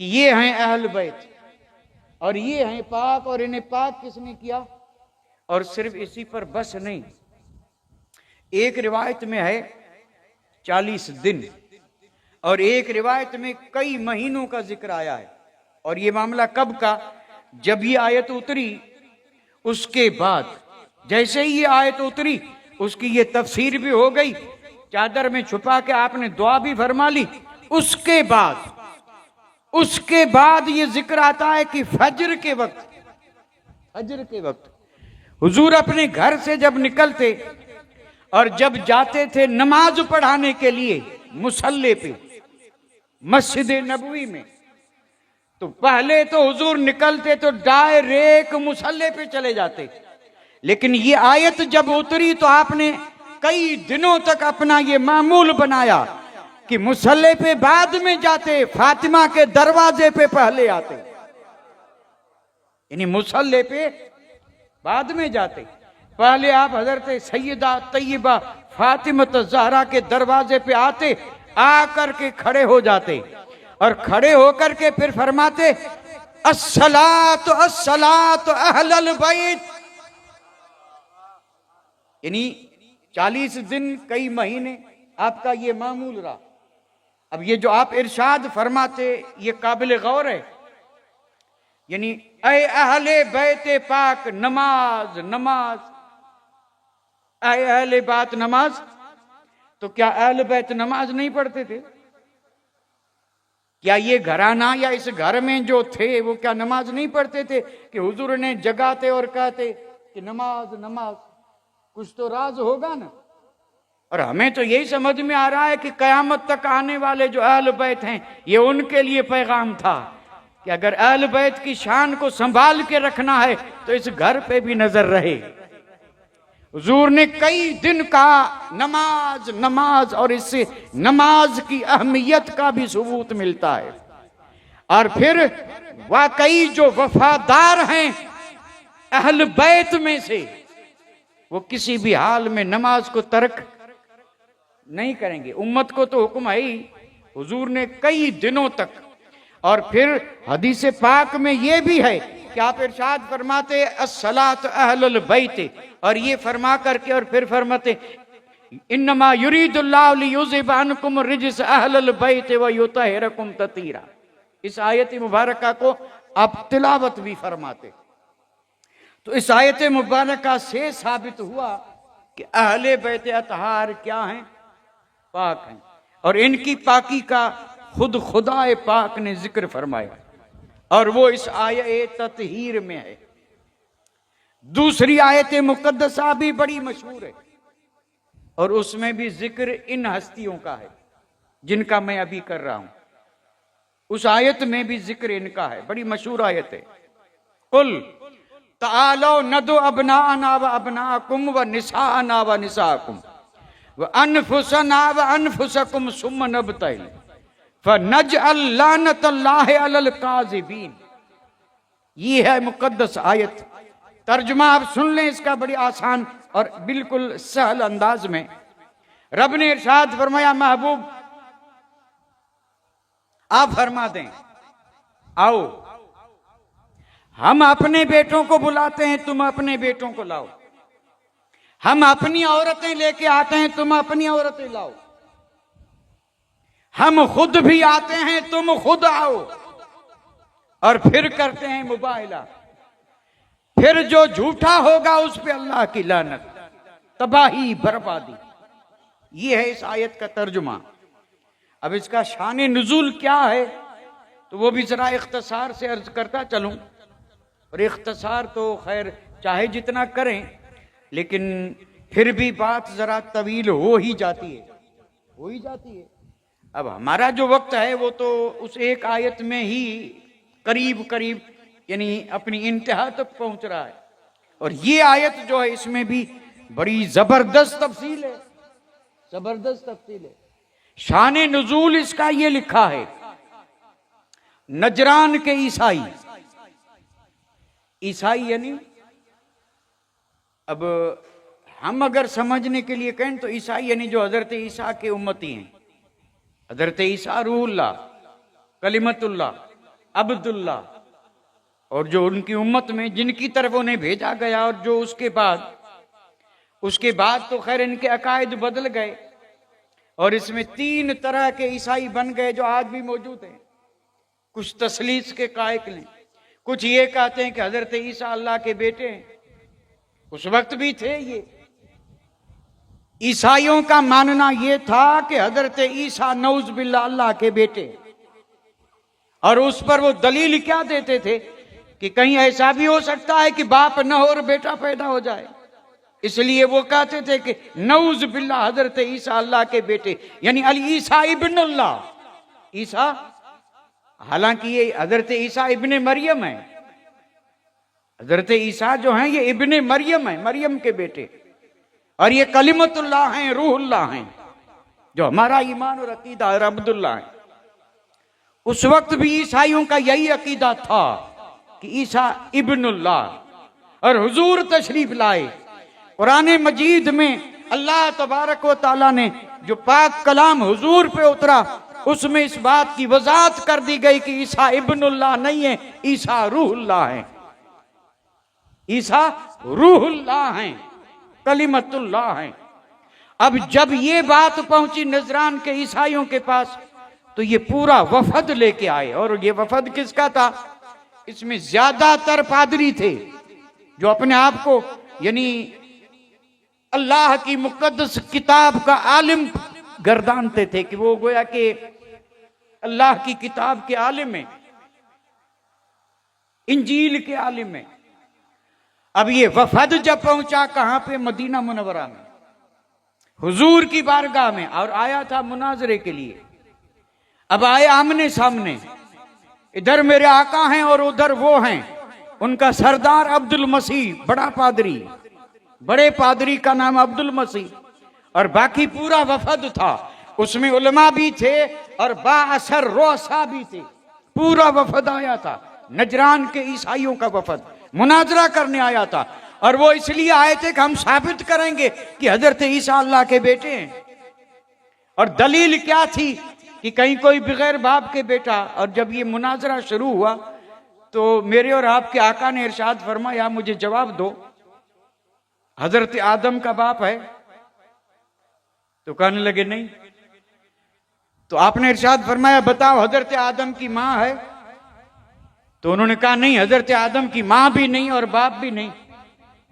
कि ये हैं अहल बैत और ये हैं पाक, और इन्हें पाक किसने किया? और सिर्फ इसी पर बस नहीं, एक रिवायत में है 40 दिन और एक रिवायत में कई महीनों का जिक्र आया है। और ये मामला कब का? जब ये आयत उतरी उसके बाद जैसे ही ये आयत उतरी उसकी ये तफसीर भी हो गई, चादर में छुपा के आपने दुआ भी फरमा ली। उसके बाद ये जिक्र आता है कि फजर के वक्त हुजूर अपने घर से जब निकलते और जब जाते थे नमाज पढ़ाने के लिए मुसल्ले पे, मस्जिद नबवी में, तो पहले तो हुजूर निकलते तो डायरेक्ट मुसल्ले पे चले जाते, लेकिन ये आयत जब उतरी तो आपने कई दिनों तक अपना ये मामूल बनाया कि मुसल्ले पे बाद में जाते, फातिमा के दरवाजे पे पहले आते, यानी मुसल्ले पे बाद में जाते। पहले आप हजरत सैयदा तैयबा फातिमा ज़हरा के दरवाजे पे आते, आकर के खड़े हो जाते और खड़े होकर के फिर फरमाते अस्सलातु अस्सलातु अहलल बैत, यानी 40 दिन कई महीने आपका ये मामूल रहा। अब ये जो आप इरशाद फरमाते ये काबिल गौर है, यानी ऐ अहले बैत पाक नमाज नमाज, ऐ अहले बात नमाज। तो क्या अहले बैत नमाज नहीं पढ़ते थे? क्या ये घराना या इस घर में जो थे वो क्या नमाज नहीं पढ़ते थे कि हुजूर ने जगाते और कहते कि नमाज नमाज? कुछ तो राज होगा ना। और हमें तो यही समझ में आ रहा है कि कयामत तक आने वाले जो अहल बैत हैं ये उनके लिए पैगाम था कि अगर अहल बैत की शान को संभाल के रखना है तो इस घर पे भी नजर रहे। हुजूर ने कई दिन कहा नमाज नमाज, और इससे नमाज की अहमियत का भी सबूत मिलता है। और फिर वाकई जो वफादार हैं अहल बैत में से वो किसी भी हाल में नमाज को तर्क नहीं करेंगे। उम्मत को तो हुक्म है ही, हुजूर ने कई दिनों तक। और फिर हदीस पाक में ये भी है कि आप इरशाद फरमाते अस्सलात अहलुल बैत, और ये फरमा करके और फिर फरमाते इन्नमा युरीदुल्लाहु लियुज़हिब अन्कुम रिज्स अहलुल बैत व युतहिरकुम ततीरा। इस आयत मुबारका को आप तिलावत भी फरमाते। तो इस आयत मुबारका से साबित हुआ कि अहले बैत अतहार क्या हैं? पाक हैं, और इनकी पाकी का खुद खुदाए पाक ने जिक्र फरमाया, और वो इस आयत ततहीर में है। दूसरी आयत मुकद्दसा भी बड़ी मशहूर है और उसमें भी जिक्र इन हस्तियों का है जिनका मैं अभी कर रहा हूं। उस आयत में भी जिक्र इनका है, बड़ी मशहूर आयत है। कुल तालो नदो अबनाना व अबनाकुम व निसाना व निसाकुम व अनफुसना व अनफुसकुम सुम्मा नबतइल फनजअल लानतल्लाहि अलल काज़िबीन। ये है मुकद्दस आयत। तर्जुमा आप सुन लें इसका, बड़ी आसान और बिल्कुल सहल अंदाज में। रब ने इरशाद फरमाया महबूब आप फरमा दें आओ, हम अपने बेटों को बुलाते हैं तुम अपने बेटों को लाओ, हम अपनी औरतें लेके आते हैं तुम अपनी औरतें लाओ, हम खुद भी आते हैं तुम खुद आओ, और फिर करते हैं मुबाहिला। फिर जो झूठा होगा उस पे अल्लाह की लानत, तबाही बर्बादी। ये है इस आयत का तर्जुमा। अब इसका शान नुज़ूल क्या है तो वो भी जरा इख्तसार से अर्ज करता चलूं, और इख्तसार तो खैर चाहे जितना करें लेकिन फिर भी बात जरा तवील हो ही जाती है। अब हमारा जो वक्त है वो तो उस एक आयत में ही करीब करीब यानी अपनी इंतहा तक पहुंच रहा है, और ये आयत जो है इसमें भी बड़ी जबरदस्त तफसील है। शान नुज़ूल इसका ये लिखा है, नजरान के ईसाई यानी अब हम अगर समझने के लिए कहें तो ईसाई यानी जो हजरत ईसा के उम्मती हैं। हजरत ईसा रूहुल्लाह, कलिमतुल्लाह, अब्दुल्लाह, और जो उनकी उम्मत में जिनकी तरफ उन्हें भेजा गया, और जो उसके बाद तो खैर इनके अकायद बदल गए और इसमें 3 तरह के ईसाई बन गए जो आज भी मौजूद हैं। कुछ तसलीस के कायक हैं, कुछ ये कहते हैं कि हजरत ईसा अल्लाह के बेटे हैं, उस वक्त भी थे ये। ईसाइयों का मानना यह था कि हजरत ईसा नऊज बिल्ला अल्लाह के बेटे, और उस पर वो दलील क्या देते थे कि कहीं ऐसा भी हो सकता है कि बाप न हो और बेटा पैदा हो जाए, इसलिए वो कहते थे कि नऊज बिल्ला हजरत ईसा अल्लाह के बेटे, यानी अल ईसा इब्न अल्लाह। ईसा, हालांकि ये हजरत ईसा इब्ने मरियम है, हजरत ईसा जो हैं ये इब्ने मरियम है, मरियम के बेटे, और ये कलिमतुल्लाह हैं, रूहुल्लाह हैं, जो हमारा ईमान और अकीदा है, अब्दुल्लाह है। उस वक्त भी ईसाइयों का यही अकीदा था कि ईसा इब्नुल्लाह, और हुजूर तशरीफ लाए। कुरान मजीद में अल्लाह तबारक व तआला ने जो पाक कलाम हुजूर पे उतरा, उसमें इस बात की वजाहत कर दी गई कि ईसा इब्नुल्लाह नहीं है, ईसा रूहुल्लाह है, ईसा रूहुल्लाह हैं, कलिमतुल्लाह हैं। अब जब ये बात पहुंची नजरान के ईसाइयों के पास, तो ये पूरा वफद लेके आए, और ये वफद किसका था? इसमें ज्यादातर पादरी थे जो अपने आप को यानी अल्लाह की मुकद्दस किताब का आलिम गर्दानते थे, कि वो गोया कि अल्लाह की किताब के आलिम है, इंजील के आलिम है। अब ये वफद जब पहुंचा कहां पे? मदीना मुनव्वरा में, हुजूर की बारगाह में, और आया था मुनाजरे के लिए। अब आए आमने सामने, इधर मेरे आका हैं और उधर वो हैं, उनका सरदार अब्दुल मसीह, बड़ा पादरी, बड़े पादरी का नाम अब्दुल मसीह, और बाकी पूरा वफद था, उसमें उलमा भी थे और बाअसर रोसा भी थे, पूरा वफद आया था। नजरान के ईसाइयों का वफद मुनाजरा करने आया था, और वो इसलिए आए थे कि हम साबित करेंगे कि हजरत ईसा अल्लाह के बेटे हैं। और दलील क्या थी कि कहीं कोई बगैर बाप के बेटा। और जब ये मुनाजरा शुरू हुआ तो मेरे और आपके आका ने इरशाद फरमाया, मुझे जवाब दो, हजरत आदम का बाप है? तो कहने लगे नहीं। तो आपने इरशाद फरमाया, बताओ हजरत आदम की मां है? तो उन्होंने कहा नहीं, हजरत आदम की मां भी नहीं और बाप भी नहीं।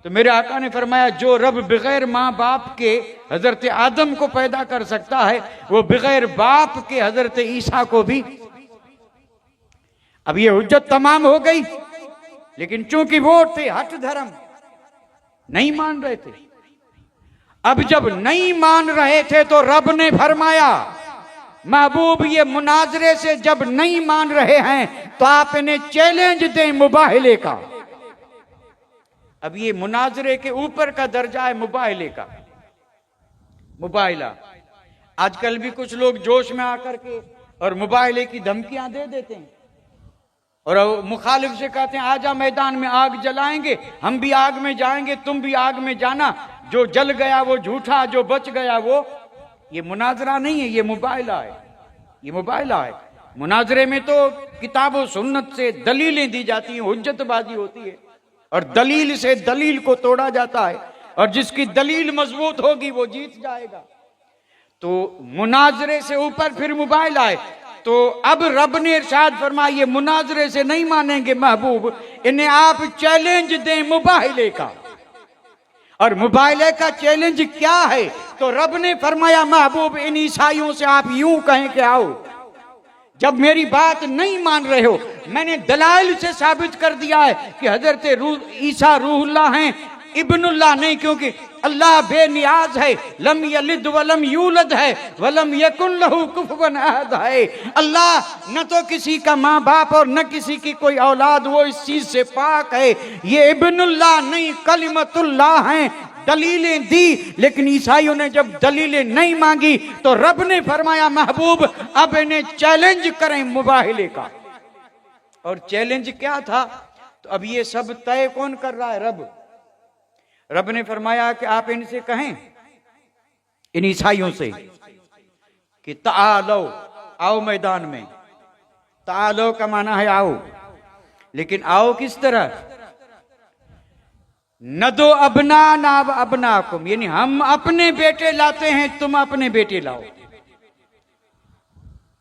तो मेरे आका ने फरमाया, जो रब बगैर मां बाप के हजरत आदम को पैदा कर सकता है, वो बगैर बाप के हजरत ईसा को भी। अब ये हुज्जत तमाम हो गई, लेकिन चूंकि वो थे हठ धर्म, नहीं मान रहे थे। अब जब नहीं मान रहे थे तो रब ने फरमाया, महबूब ये मुनाजरे से जब नहीं मान रहे हैं तो आप इन्हें चैलेंज दें मुबाहिले का। अब ये मुनाजरे के ऊपर का दर्जा है मुबाहिले का, मुबाहिला। आजकल भी कुछ लोग जोश में आकर के और मुबाहिले की धमकियां दे देते हैं, और मुखालिफ से कहते हैं आजा मैदान में आग जलाएंगे, हम भी आग में जाएंगे, तुम भी आग में जाना, जो जल गया वो झूठा, जो बच गया वो। ये मुनाजरा नहीं है, ये मुबाहिला है, ये मुबाहिला है। मुनाजरे में तो किताब और सुन्नत से दलीलें दी जाती हैं, हुज्जतबाजी होती है, और दलील से दलील को तोड़ा जाता है, और जिसकी दलील मजबूत होगी वो जीत जाएगा। तो मुनाजरे से ऊपर फिर मुबाहिला है। तो अब रब ने इरशाद फरमाया, ये मुनाजरे से नहीं मानेंगे महबूब, इन्हें आप चैलेंज दें मुबाहिले का। और मुबाहिले का चैलेंज क्या है? तो रब ने फरमाया, महबूब इन ईसाइयों से आप यूं कहें कि आओ, जब मेरी बात नहीं मान रहे हो, मैंने दलाइल से साबित कर दिया है कि हजरत ईसा रूहुल्लाह हैं, इब्नुल्लाह नहीं, क्योंकि अल्लाह बेनियाज है, लम यलिद वलम यूलद है, वलम यकुन लहू कुफुवन अहद है। अल्लाह न तो किसी का माँ बाप और न किसी की कोई औलाद, वो इस चीज से पाक है। ये इब्नुल्लाह नहीं, कलिमतुल्लाह हैं। दलीलें दी, लेकिन ईसाइयों ने जब दलीलें नहीं मांगी तो रब ने फरमाया, महबूब अब इन्हें चैलेंज करें मुबाहिले का। और चैलेंज क्या था? तो अब ये सब तय कौन कर रहा है? रब। रब ने फरमाया कि आप इनसे कहें, इन ईसाइयों से, कि तालो, आओ मैदान में। तालो का माना है आओ, लेकिन आओ किस तरह? न दो अबना ना अबनाकुम, यानी हम अपने बेटे लाते हैं, तुम अपने बेटे लाओ,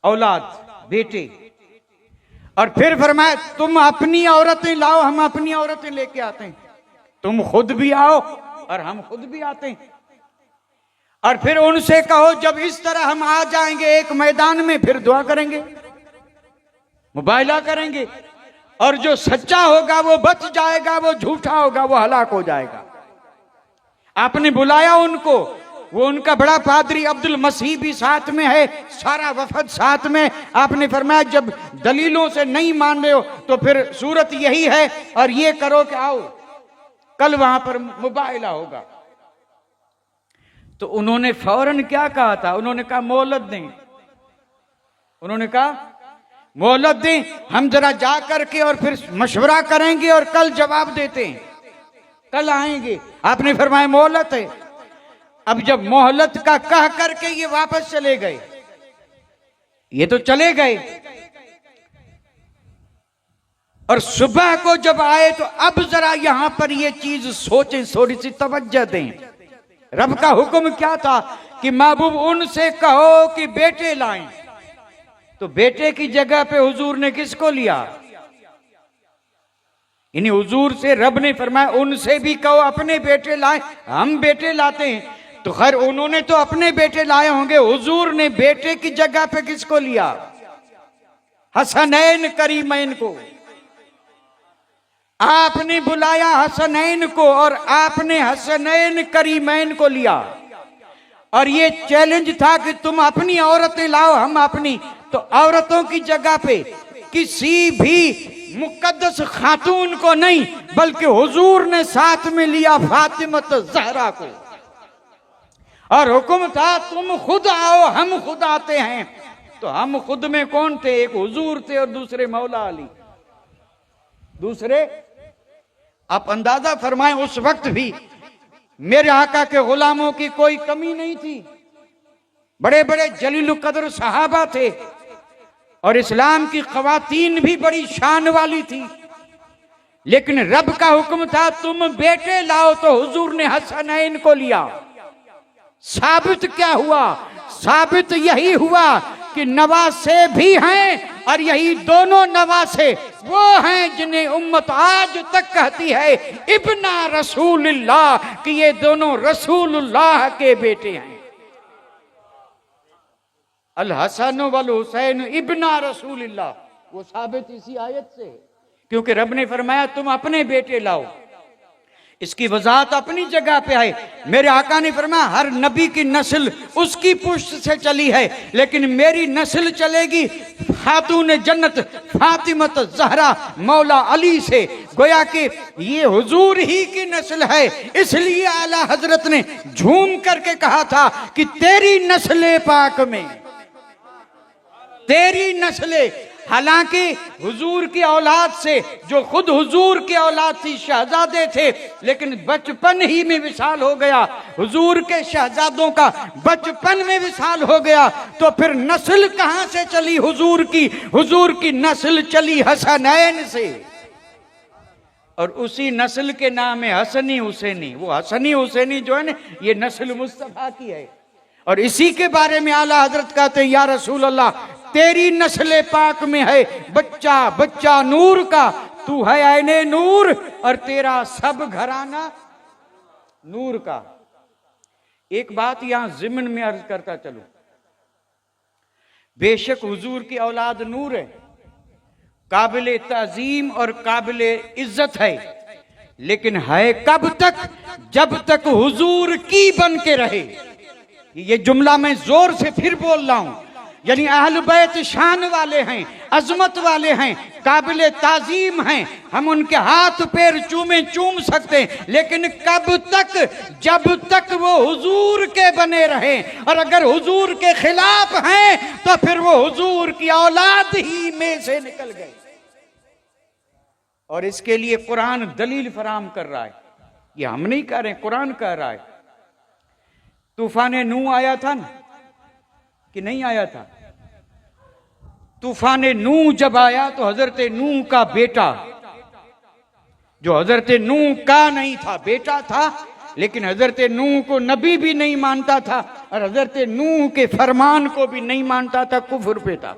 औलाद, बेटे। और फिर फरमाया, तुम अपनी औरतें लाओ, हम अपनी औरतें लेके आते हैं। तुम खुद भी आओ और हम खुद भी आते हैं। और फिर उनसे कहो जब इस तरह हम आ जाएंगे एक मैदान में, फिर दुआ करेंगे, मुबाहिला करेंगे, और जो सच्चा होगा वो बच जाएगा, वो झूठा होगा वो हलाक हो जाएगा। आपने बुलाया उनको, वो उनका बड़ा पादरी अब्दुल मसीह भी साथ में है, सारा वफद साथ में। आपने फरमाया जब दलीलों से नहीं मान रहे हो तो फिर सूरत यही है, और ये करो कि आओ कल वहां पर मुबाहिला होगा। तो उन्होंने फौरन क्या कहा था? उन्होंने कहा मोहलत दें। उन्होंने कहा मोहलत दें, हम जरा जा करके और फिर मशवरा करेंगे और कल जवाब देते हैं, कल आएंगे। आपने फरमाया मोहलत है। अब जब मोहलत का कह करके ये वापस चले गए, ये तो चले गए, और सुबह को जब आए तो अब जरा यहां पर ये चीज सोचें, थोड़ी सी तवज्जो दें। रब का हुक्म क्या था कि महबूब उनसे कहो कि बेटे लाएं, तो बेटे की जगह पे हुजूर ने किसको लिया? इन्हीं हुजूर से रब ने फरमाया उनसे भी कहो अपने बेटे लाएं, हम बेटे लाते हैं। तो खैर उन्होंने तो अपने बेटे लाए होंगे, हुजूर ने बेटे की जगह पे किसको लिया? हसनैन करीमैन को। आपने बुलाया हसनैन को और आपने हसनैन करीमैन को लिया, और ये चैलेंज था कि तुम अपनी औरतें लाओ, हम अपनी। तो औरतों की जगह पे किसी भी मुकद्दस खातून को नहीं, बल्कि हुजूर ने साथ में लिया फातिमत ज़हरा को, और हुक्म था तुम खुद आओ, हम खुद आते हैं। तो हम खुद में कौन थे? एक हुजूर थे और दूसरे मौला अली, दूसरे। आप अंदाजा फरमाएं उस वक्त भी मेरे आका के गुलामों की कोई कमी नहीं थी, बड़े बड़े जलील कदर सहाबा थे, और इस्लाम की ख्वातीन भी बड़ी शान वाली थी। लेकिन रब का हुक्म था तुम बेटे लाओ, तो हुजूर ने हसनैन को लिया। साबित क्या हुआ? साबित यही हुआ कि नवासे भी हैं, और यही दोनों नवासे वो हैं जिन्हें उम्मत आज तक कहती है इब्ना रसूलुल्लाह, कि ये दोनों रसूलुल्लाह के बेटे हैं। अल हसन वल हुसैन इब्ना रसूलुल्लाह, वो साबित इसी आयत से, क्योंकि रब ने फरमाया तुम अपने बेटे लाओ। इसकी वजाहत अपनी जगह पे है। मेरे आका ने फरमाया हर नबी की नस्ल उसकी पुष्ट से चली है, लेकिन मेरी नस्ल चलेगी खातून जन्नत फातिमत ज़हरा मौला अली से। गोया कि ये हुजूर ही की नस्ल है, इसलिए आला हजरत ने झूम करके कहा था कि तेरी नस्ल पाक में, तेरी नस्ल। हालांकि हुजूर की औलाद से, जो खुद हुजूर की औलाद थी, शहजादे थे, लेकिन बचपन ही में विशाल हो गया। हुजूर के शहजादों का बचपन में विशाल हो गया, तो फिर नस्ल कहां से चली हुजूर की? हुजूर की नस्ल चली हसनैन से, और उसी नस्ल के नाम है हसनी हुसैनी। वो हसनी हुसैनी जो है ना, ये नस्ल मुस्तफा की है। और इसी के बारे में आला हजरत कहते हैं या रसूल अल्लाह, तेरी नस्ल पाक में है बच्चा बच्चा नूर का, तू है ऐने नूर और तेरा सब घराना नूर का। एक बात यहां जिम्न में अर्ज करता चलूं, बेशक हुजूर की औलाद नूर है, काबिल ताजीम और काबिल इज्जत है, लेकिन है कब तक? जब तक हुजूर की बन के रहे। ये जुमला मैं जोर से फिर बोल रहा हूं, यानी अहल बैत शान वाले हैं, अजमत वाले हैं, काबिल ताजीम हैं, हम उनके हाथ पैर चूम सकते हैं, लेकिन कब तक? जब तक वो हुजूर के बने रहे। और अगर हुजूर के खिलाफ हैं तो फिर वो हुजूर की औलाद ही में से निकल गए। और इसके लिए कुरान दलील फराम कर रहा है, ये हम नहीं कह रहे, कुरान कह रहा है। तूफान नूह आया था ना कि नहीं आया था? तूफान नूह जब आया तो हजरत नूह का बेटा, जो हजरत नूह का नहीं था, बेटा था, लेकिन हजरत नूह को नबी भी नहीं मानता था और हजरत नूह के फरमान को भी नहीं मानता था, कुफ्र पे था।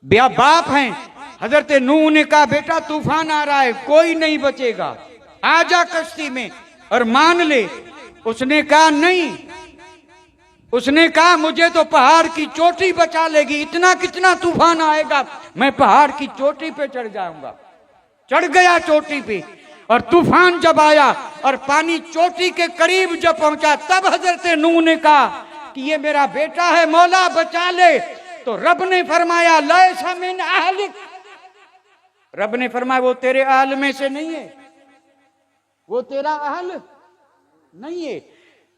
बाप हैं, हजरत नूह ने कहा बेटा तूफान आ रहा है, कोई नहीं बचेगा। आ जा कश्ती में और मान ले। उसने कहा नहीं, उसने कहा मुझे तो पहाड़ की चोटी बचा लेगी, इतना कितना तूफान आएगा मैं पहाड़ की चोटी पे चढ़ जाऊंगा। चढ़ गया चोटी पे, और तूफान जब आया और पानी चोटी के करीब जब पहुंचा, तब हजरत नूह ने कहा कि ये मेरा बेटा है, मौला बचा ले। तो रब ने फरमाया लैसा मिन अहलिक, रब ने फरमाया वो तेरे अहल में से नहीं है, वो तेरा अहल नहीं है,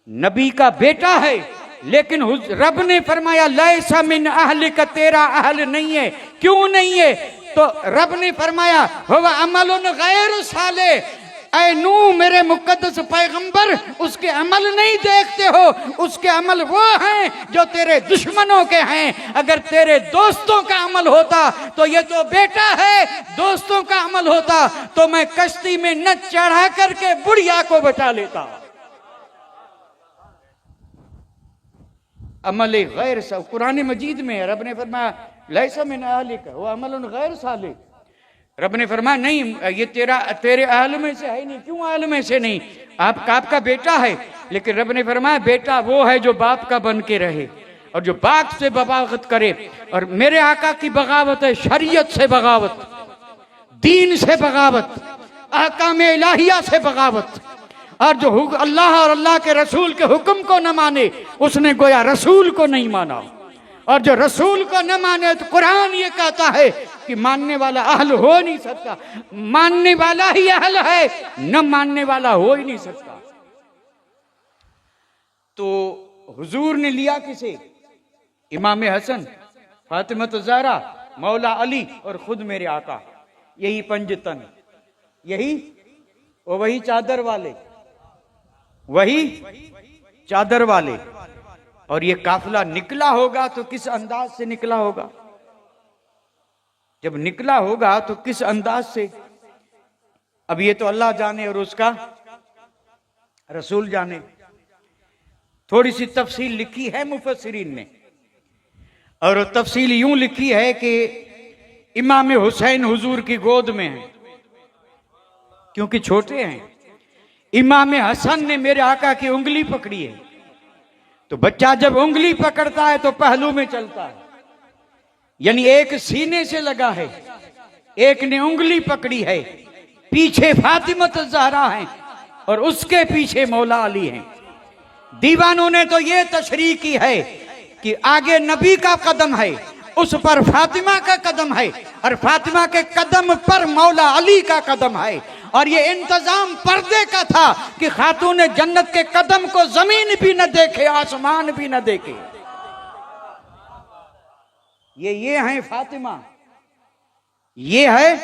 नबी का बेटा है। लेकिन रब ने फरमाया लैसा मिन अहलिक, तेरा अहल नहीं है। क्यों नहीं है? तो रब ने फरमाया हुवा अमलुन गैर साले, ऐ नूह मेरे मुकद्दस पैगंबर उसके अमल नहीं देखते हो, उसके अमल वो हैं जो तेरे दुश्मनों के हैं। अगर तेरे दोस्तों का अमल होता तो ये तो बेटा है, दोस्तों का अमल होता तो मैं कश्ती में न चढ़ा करके बुढ़िया को बचा लेता। अमल गैर सा कुरान मजीद में है, रब ने फरमाया लैसा मिन अहलिक वो अमल गैर साले। रब ने फरमाया नहीं, ये तेरे अहल में से है नहीं। क्यों अहल में से नहीं? आपका बेटा है। लेकिन रब ने फरमाया बेटा वो है जो बाप का बन के रहे और जो बाप से बगावत करे। और मेरे आका की बगावत है शरीयत से बगावत, दीन से बगावत, अहकाम इलाहिया से बगावत। और जो अल्लाह और अल्लाह के रसूल के हुक्म को न माने उसने गोया रसूल को नहीं माना। और जो रसूल को न माने तो कुरान ये कहता है कि मानने वाला अहल हो नहीं सकता। मानने वाला ही अहल है, न मानने वाला हो ही नहीं सकता। तो हुजूर ने लिया किसे? इमाम हसन, फातिमा ज़हरा, मौला अली और खुद मेरे आका। यही पंजतन, यही वही चादर वाले, वही चादर वाले। और ये काफिला निकला होगा तो किस अंदाज से निकला होगा? जब निकला होगा तो किस अंदाज से? अब ये तो अल्लाह जाने और उसका रसूल जाने। थोड़ी सी तफसील लिखी है मुफस्सिरीन ने, और वो तफसील यूं लिखी है कि इमाम हुसैन हुजूर की गोद में है क्योंकि छोटे हैं। इमाम हसन ने मेरे आका की उंगली पकड़ी है। तो बच्चा जब उंगली पकड़ता है तो पहलू में चलता है, यानी एक सीने से लगा है, एक ने उंगली पकड़ी है। पीछे फातिमा ज़हरा है और उसके पीछे मौला अली हैं। दीवानों ने तो ये तशरीह की है कि आगे नबी का कदम है, उस पर फातिमा का कदम है, और फातिमा के कदम पर मौला अली का कदम है। और ये इंतजाम पर्दे का था कि खातून जन्नत के कदम को जमीन भी न देखे, आसमान भी न देखे। ये है फातिमा, ये है।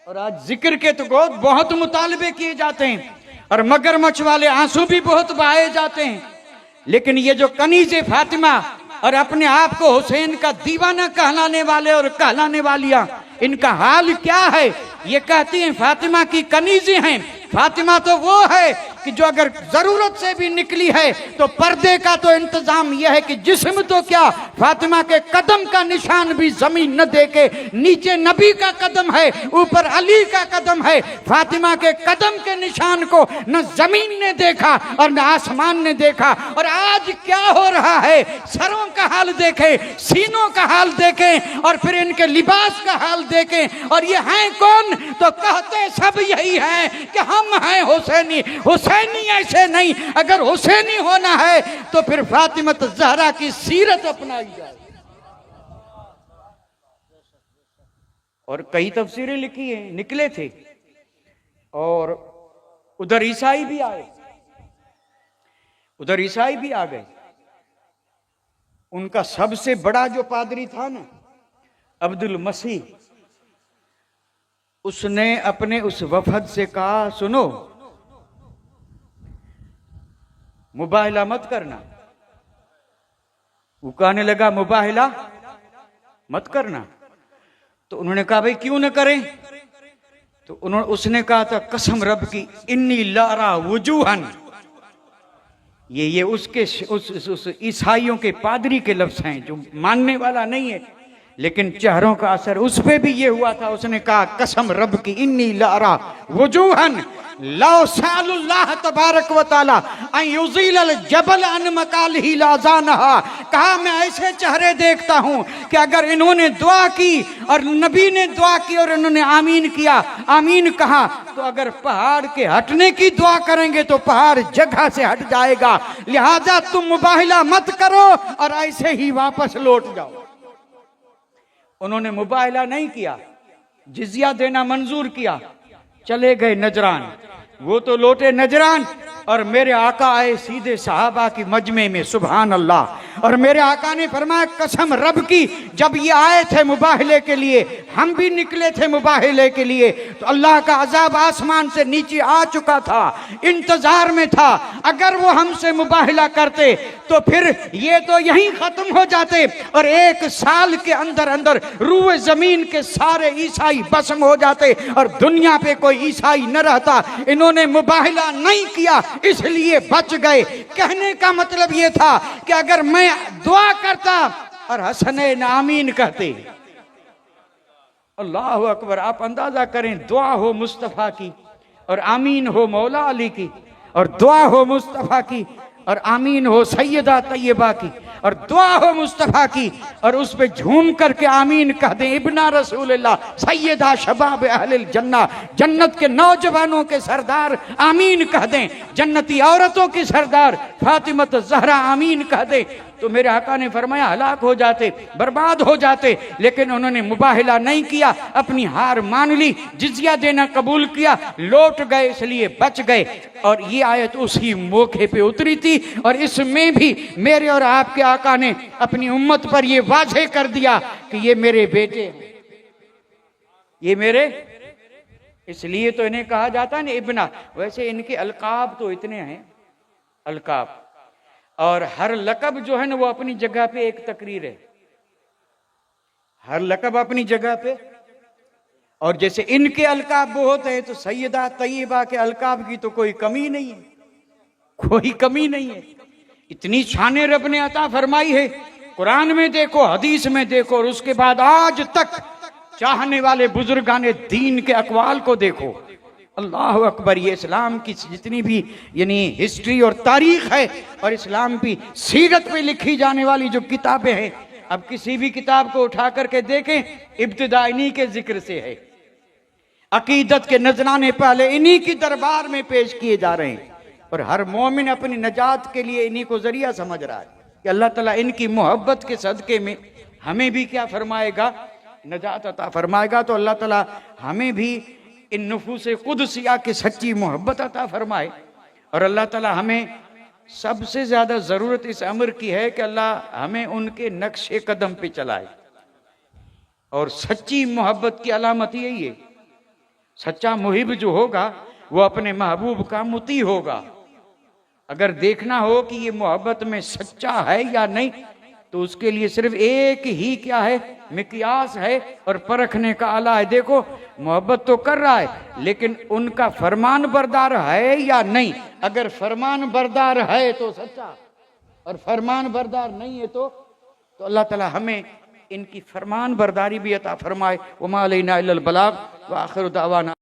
और आज जिक्र के तो बहुत मुतालबे किए जाते हैं और मगरमच्छ वाले आंसू भी बहुत बहाए जाते हैं। लेकिन ये जो कनीज़े फातिमा और अपने आप को हुसैन का दीवाना कहलाने वाले और कहलाने वालियां, इनका हाल क्या है? ये कहती हैं फातिमा की कनीज़ें हैं। फातिमा तो वो है कि जो अगर जरूरत से भी निकली है तो पर्दे का तो इंतजाम यह है कि जिस्म तो क्या, फातिमा के कदम का निशान भी जमीन न देखे। नीचे नबी का कदम है, ऊपर अली का कदम है। फातिमा के कदम के निशान को न जमीन ने देखा और न आसमान ने देखा। और आज क्या हो रहा है? सरों का हाल देखें, सीनों का हाल देखें और फिर इनके लिबास का हाल देखें। और ये हैं कौन? तो कहते सब यही है कि हम हैं हुसैनी। हुसैनी ऐसे नहीं, अगर हुसैनी होना है तो फिर फातिमा ज़हरा की सीरत अपनाई जाए। और कई तफसीरें लिखी हैं, निकले थे और उधर ईसाई भी आए, उधर ईसाई भी आ गए। उनका सबसे बड़ा जो पादरी था ना, अब्दुल मसीह, उसने अपने उस वफद से कहा सुनो, मुबाहिला मत करना। वो कहने लगा मुबाहिला मत करना। तो उन्होंने कहा भाई क्यों न करें? तो उसने कहा था कसम रब की, इन्नी लारा वजूहन, ये उसके उस ईसाइयों के पादरी के लफ्ज हैं जो मानने वाला नहीं है, लेकिन चेहरों का असर उस पे भी ये हुआ था। उसने कहा कसम रब की, इन्नी लारा वजूहन लौ सालुल्लाह तबारक व तआला अन युज़ील जबल अन मकालिही लाज़ानहा। कहा मैं ऐसे चेहरे देखता हूं कि अगर इन्होंने दुआ की और नबी ने दुआ की और इन्होंने आमीन किया, आमीन कहा, तो अगर पहाड़ के हटने की दुआ करेंगे तो पहाड़ जगह से हट जाएगा। लिहाजा तुम मुबाहिला मत करो और ऐसे ही वापस लौट जाओ। उन्होंने मुबाहिला नहीं किया, जिजिया देना मंजूर किया, चले गए नजरान। वो तो लौटे नजरान और मेरे आका आए सीधे सहाबा की मजमे में, सुभान अल्लाह। और मेरे आका ने फरमाया कसम रब की, जब ये आए थे मुबाहिले के लिए, हम भी निकले थे मुबाहिले के लिए, तो अल्लाह का अजाब आसमान से नीचे आ चुका था, इंतजार में था। अगर वो हमसे मुबाहिला करते तो फिर ये तो यहीं खत्म हो जाते और 1 साल के अंदर अंदर रूए जमीन के सारे ईसाई भस्म हो जाते और दुनिया पे कोई ईसाई न रहता। इन्होंने मुबाहिला नहीं किया इसलिए बच गए। कहने का मतलब ये था कि अगर मैं दुआ करता और हसनैन आमीन कहते, अल्लाह अकबर, आप अंदाजा करें, दुआ हो मुस्तफा की और आमीन हो मौला अली की, और दुआ हो मुस्तफा की और आमीन हो सैयदा तैयबा की, और दुआ हो मुस्तफा की और उस पे झूम करके आमीन कह दें इब्ना रसूलुल्लाह सैयदा शबाब अहलिल जन्ना, जन्नत के नौजवानों के सरदार आमीन कह दें, जन्नती औरतों की सरदार फातिमत ज़हरा आमीन कह दें, तो मेरे आका ने फरमाया हलाक हो जाते, बर्बाद हो जाते। लेकिन उन्होंने मुबाहिला नहीं किया, अपनी हार मान ली, जिजिया देना कबूल किया, लौट गए, इसलिए बच गए। और ये आयत उसी मौके पे उतरी थी और इसमें भी मेरे और आपके आका ने अपनी उम्मत पर ये वाज़ेह कर दिया कि ये मेरे बेटे हैं, ये मेरे, इसलिए तो इन्हें कहा जाता है ना इब्ना। वैसे इनके अलकाब तो इतने हैं, अलकाब, और हर लकब जो है ना वो अपनी जगह पे एक तकरीर है, हर लकब अपनी जगह पे। और जैसे इनके अलकाब बहुत है तो सैयदा तैयबा के अलकाब की तो कोई कमी नहीं है, कोई कमी नहीं है। इतनी शाने रब ने अता फरमाई है, कुरान में देखो, हदीस में देखो, और उसके बाद आज तक चाहने वाले बुजुर्गाने दीन के अकवाल को देखो। अल्लाह अकबर। ये इस्लाम की जितनी भी यानी हिस्ट्री और तारीख है और इस्लाम की सीरत पे लिखी जाने वाली जो किताबें हैं, अब किसी भी किताब को उठा करके देखें, इब्तिदा इन्हीं के जिक्र से है। अकीदत के नजराने पहले इन्हीं की दरबार में पेश किए जा रहे हैं और हर मोमिन अपनी नजात के लिए इन्हीं को जरिया समझ रहा है कि अल्लाह ताला इनकी मोहब्बत के सदके में हमें भी क्या फरमाएगा, नजात अता फरमाएगा। तो अल्लाह ताला हमें भी इन नफूस कुदसिया की सच्ची मोहब्बत अता फरमाए। और अल्लाह ताला हमें सबसे ज्यादा जरूरत इस अमर की है कि अल्लाह हमें उनके नक्शे कदम पे चलाए। और सच्ची मोहब्बत की अलामत यही है, सच्चा मुहिब जो होगा वो अपने महबूब का मुती होगा। अगर देखना हो कि ये मोहब्बत में सच्चा है या नहीं, तो उसके लिए सिर्फ एक ही क्या है, मिक्यास है और परखने का आला है। देखो मोहब्बत तो कर रहा है लेकिन उनका फरमान बरदार है या नहीं। अगर फरमान बरदार है तो सच्चा, और फरमान बरदार नहीं है तो अल्लाह ताला हमें इनकी फरमान बरदारी भी अता फरमाए। वमा अलैना इल्लल बलाग व आखिरु दावाना।